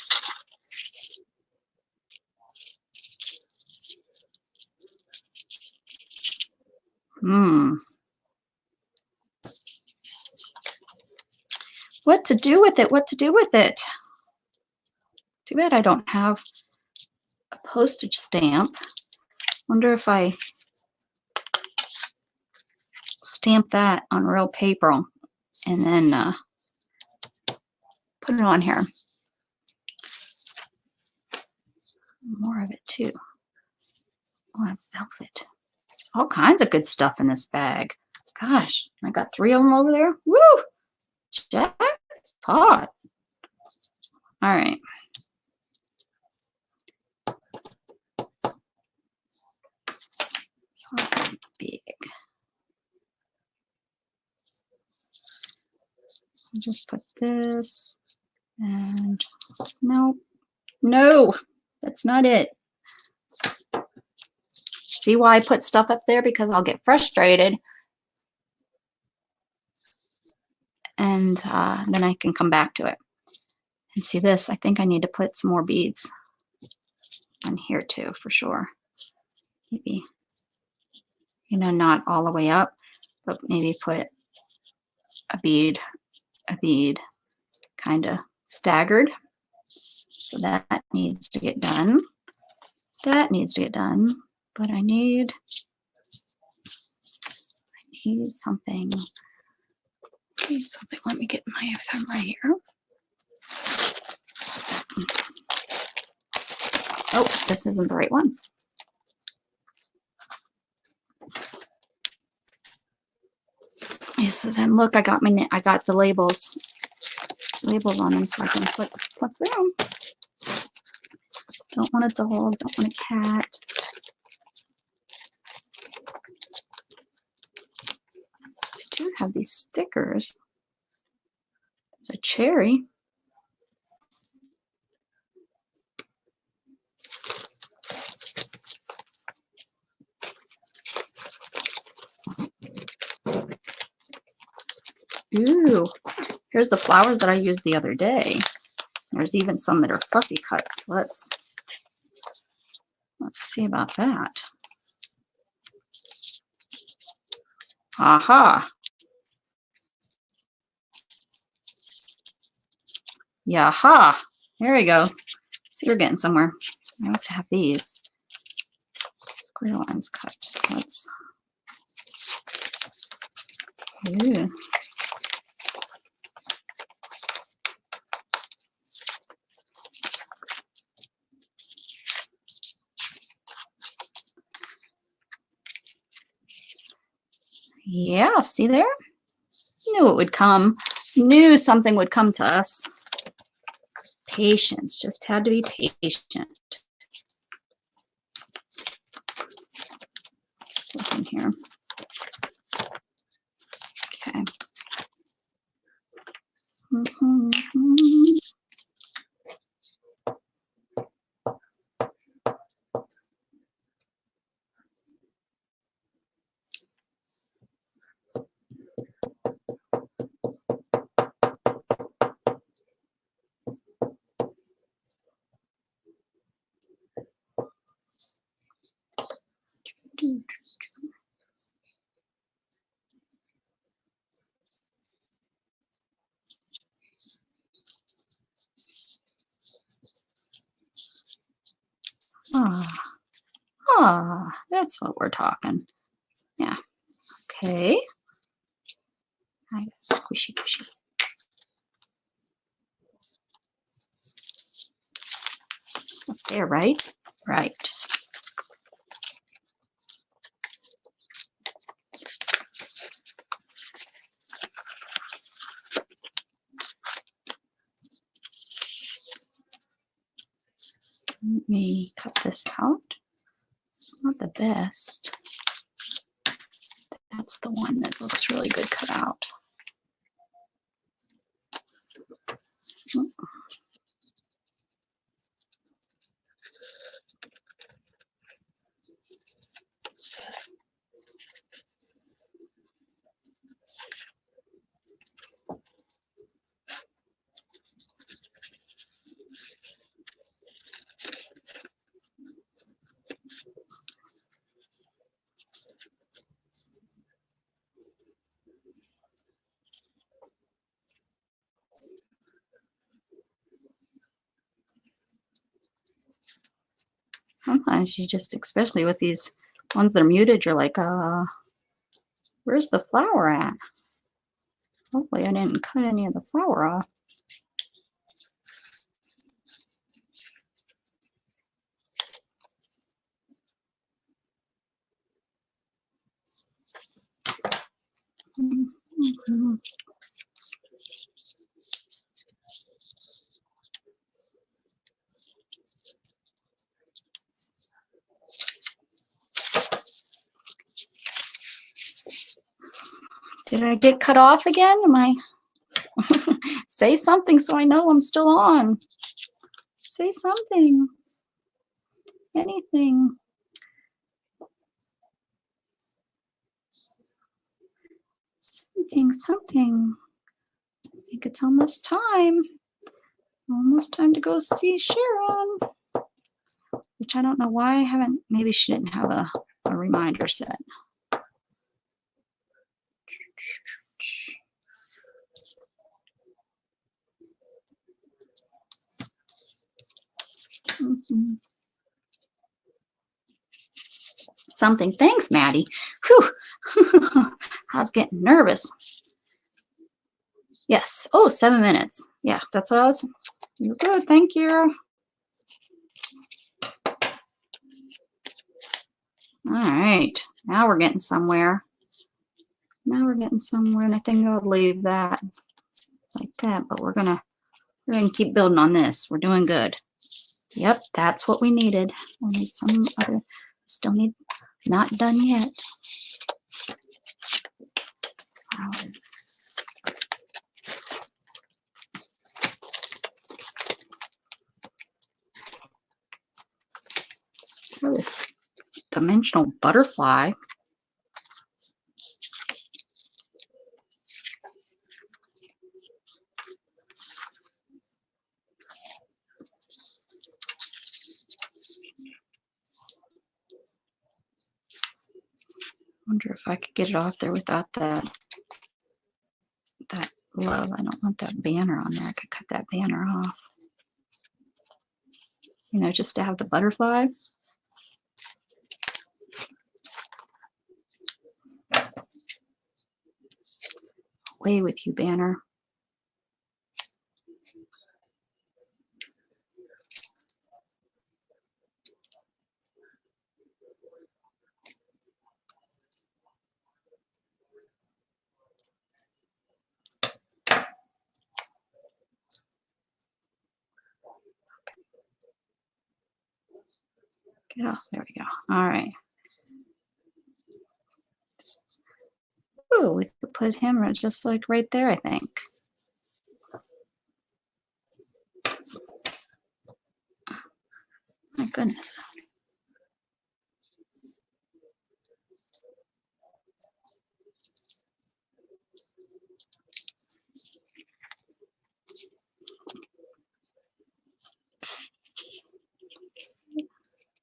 Speaker 1: What to do with it? What to do with it? Too bad I don't have a postage stamp. Wonder if I stamp that on real paper and then put it on here. More of it too. Oh, I have velvet. There's all kinds of good stuff in this bag. Gosh, I got 3 of them over there. Woo! Jackpot. All right. It's all big. I'll just put this and no, that's not it. See why I put stuff up there? Because I'll get frustrated and then I can come back to it. And see this, I think I need to put some more beads on here too, for sure. Maybe, you know, not all the way up, but maybe put a bead kind of staggered. So that needs to get done. That needs to get done, but I need something. Let me get my ephemera here. Oh, this isn't the right one. It says, and look, I got the labels on them so I can flip through them. Don't want a dog, don't want a cat. I do have these stickers. There's a cherry. Ooh, here's the flowers that I used the other day. There's even some that are fluffy cuts. Let's see about that. Aha. Yaha. There we go. See, we're getting somewhere. I also have these. Square lines cut. Let's. Ooh. Yeah, see there? Knew it would come. Knew something would come to us. Patience. Just had to be patient. Look in here. Okay. That's what we're talking. Yeah. Okay. I got squishy. Up there, right? Right. Let me cut this out. Not the best. That's the one that looks really good cut out. Sometimes you just, especially with these ones that are muted, you're like, where's the flower at? Hopefully I didn't cut any of the flower off. Did I get cut off again? Am I? Say something so I know I'm still on. Say something. Anything. Something. I think it's almost time. Almost time to go see Sharon. Which I don't know why I haven't. Maybe she didn't have a reminder set. Something. Thanks, Maddie. Whew. I was getting nervous. Yes. Oh, 7 minutes. Yeah, that's what I was. You're good. Thank you. All right. Now we're getting somewhere. Now we're getting somewhere, and I think I'll leave that like that. But we're gonna keep building on this. We're doing good. Yep, that's what we needed. We need some other. Still need. Not done yet. Oh, this dimensional butterfly. Wonder if I could get it off there without that love. I don't want that banner on there. I could cut that banner off. You know, just to have the butterfly. Away with you, banner. Get off. There we go. All right. Oh, we could put him just like right there, I think. My goodness.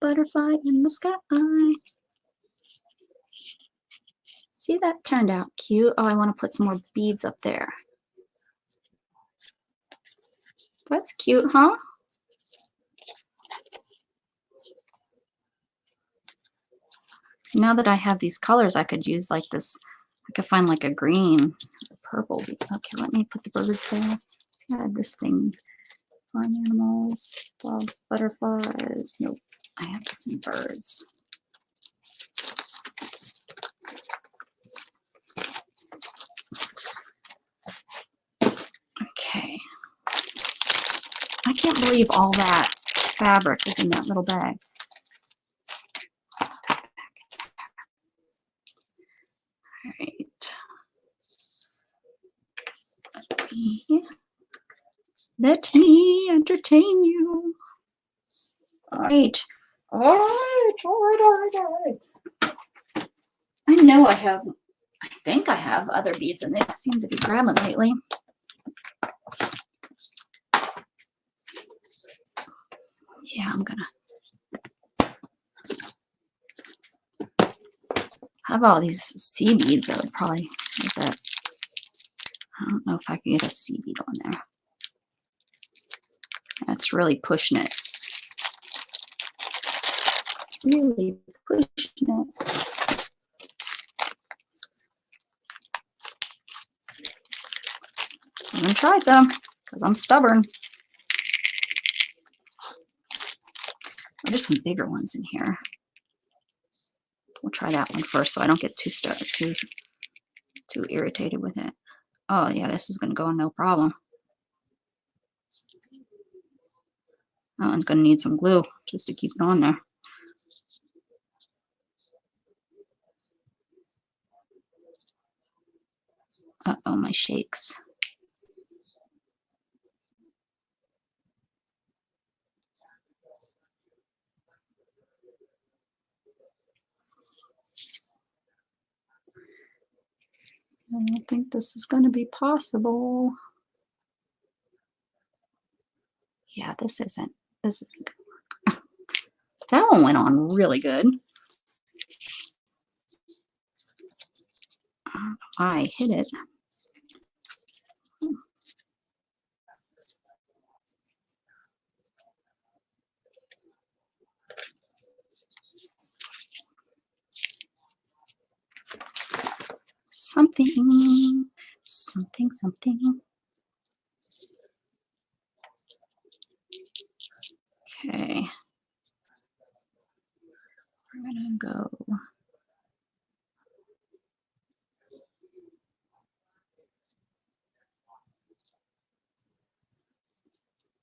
Speaker 1: Butterfly in the sky. See, that turned out cute. Oh, I want to put some more beads up there. That's cute, huh? Now that I have these colors, I could use like this. I could find like a green, purple. Okay, let me put the birds there. See, I have this thing. Farm animals, dogs, butterflies. Nope, I have this in birds. Okay. I can't believe all that fabric is in that little bag. right. Let me entertain you. All right. All right. All right. All right. All right. I know I have, I think I have other beads, and they seem to be grabbing lately. Yeah, I'm gonna have all these sea beads. I would probably use that. I don't know if I can get a sea bead on there. That's really pushing it. It's really pushing it. I'm gonna try it though, because I'm stubborn. There's some bigger ones in here. We'll try that one first so I don't get too irritated with it. Oh yeah, this is gonna go on no problem. That one's gonna need some glue just to keep it on there. Uh-oh, my shakes. I don't think this is going to be possible. Yeah, this isn't going to work. That one went on really good. I hit it. Something. Okay. We're gonna go.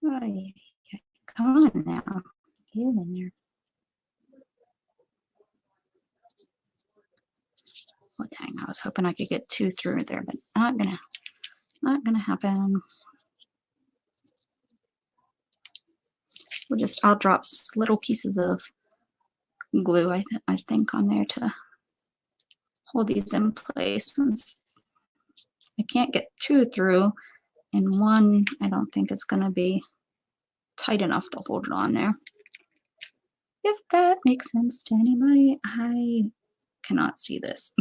Speaker 1: Oh, come on now. Get in there. Oh dang, I was hoping I could get 2 through there, but not gonna happen. I'll drop little pieces of glue, I think, on there to hold these in place. Since I can't get 2 through, and 1 I don't think is going to be tight enough to hold it on there. If that makes sense to anybody, I cannot see this.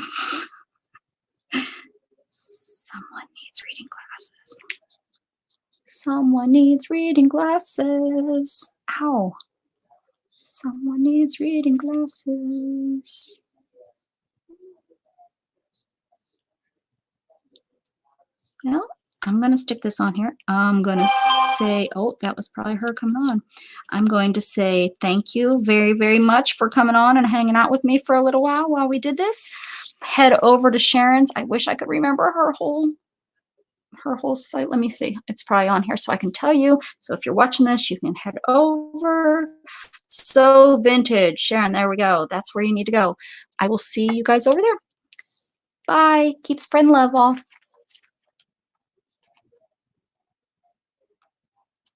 Speaker 1: Someone needs reading glasses. Someone needs reading glasses. Ow. Someone needs reading glasses. Well, I'm going to stick this on here. I'm going to say, oh, that was probably her coming on. I'm going to say thank you very, very much for coming on and hanging out with me for a little while we did this. Head over to Sharon's. I wish I could remember her whole site. Let me see. It's probably on here so I can tell you. So if you're watching this, you can head over. So Vintage. Sharon, there we go. That's where you need to go. I will see you guys over there. Bye. Keep spreading love, all.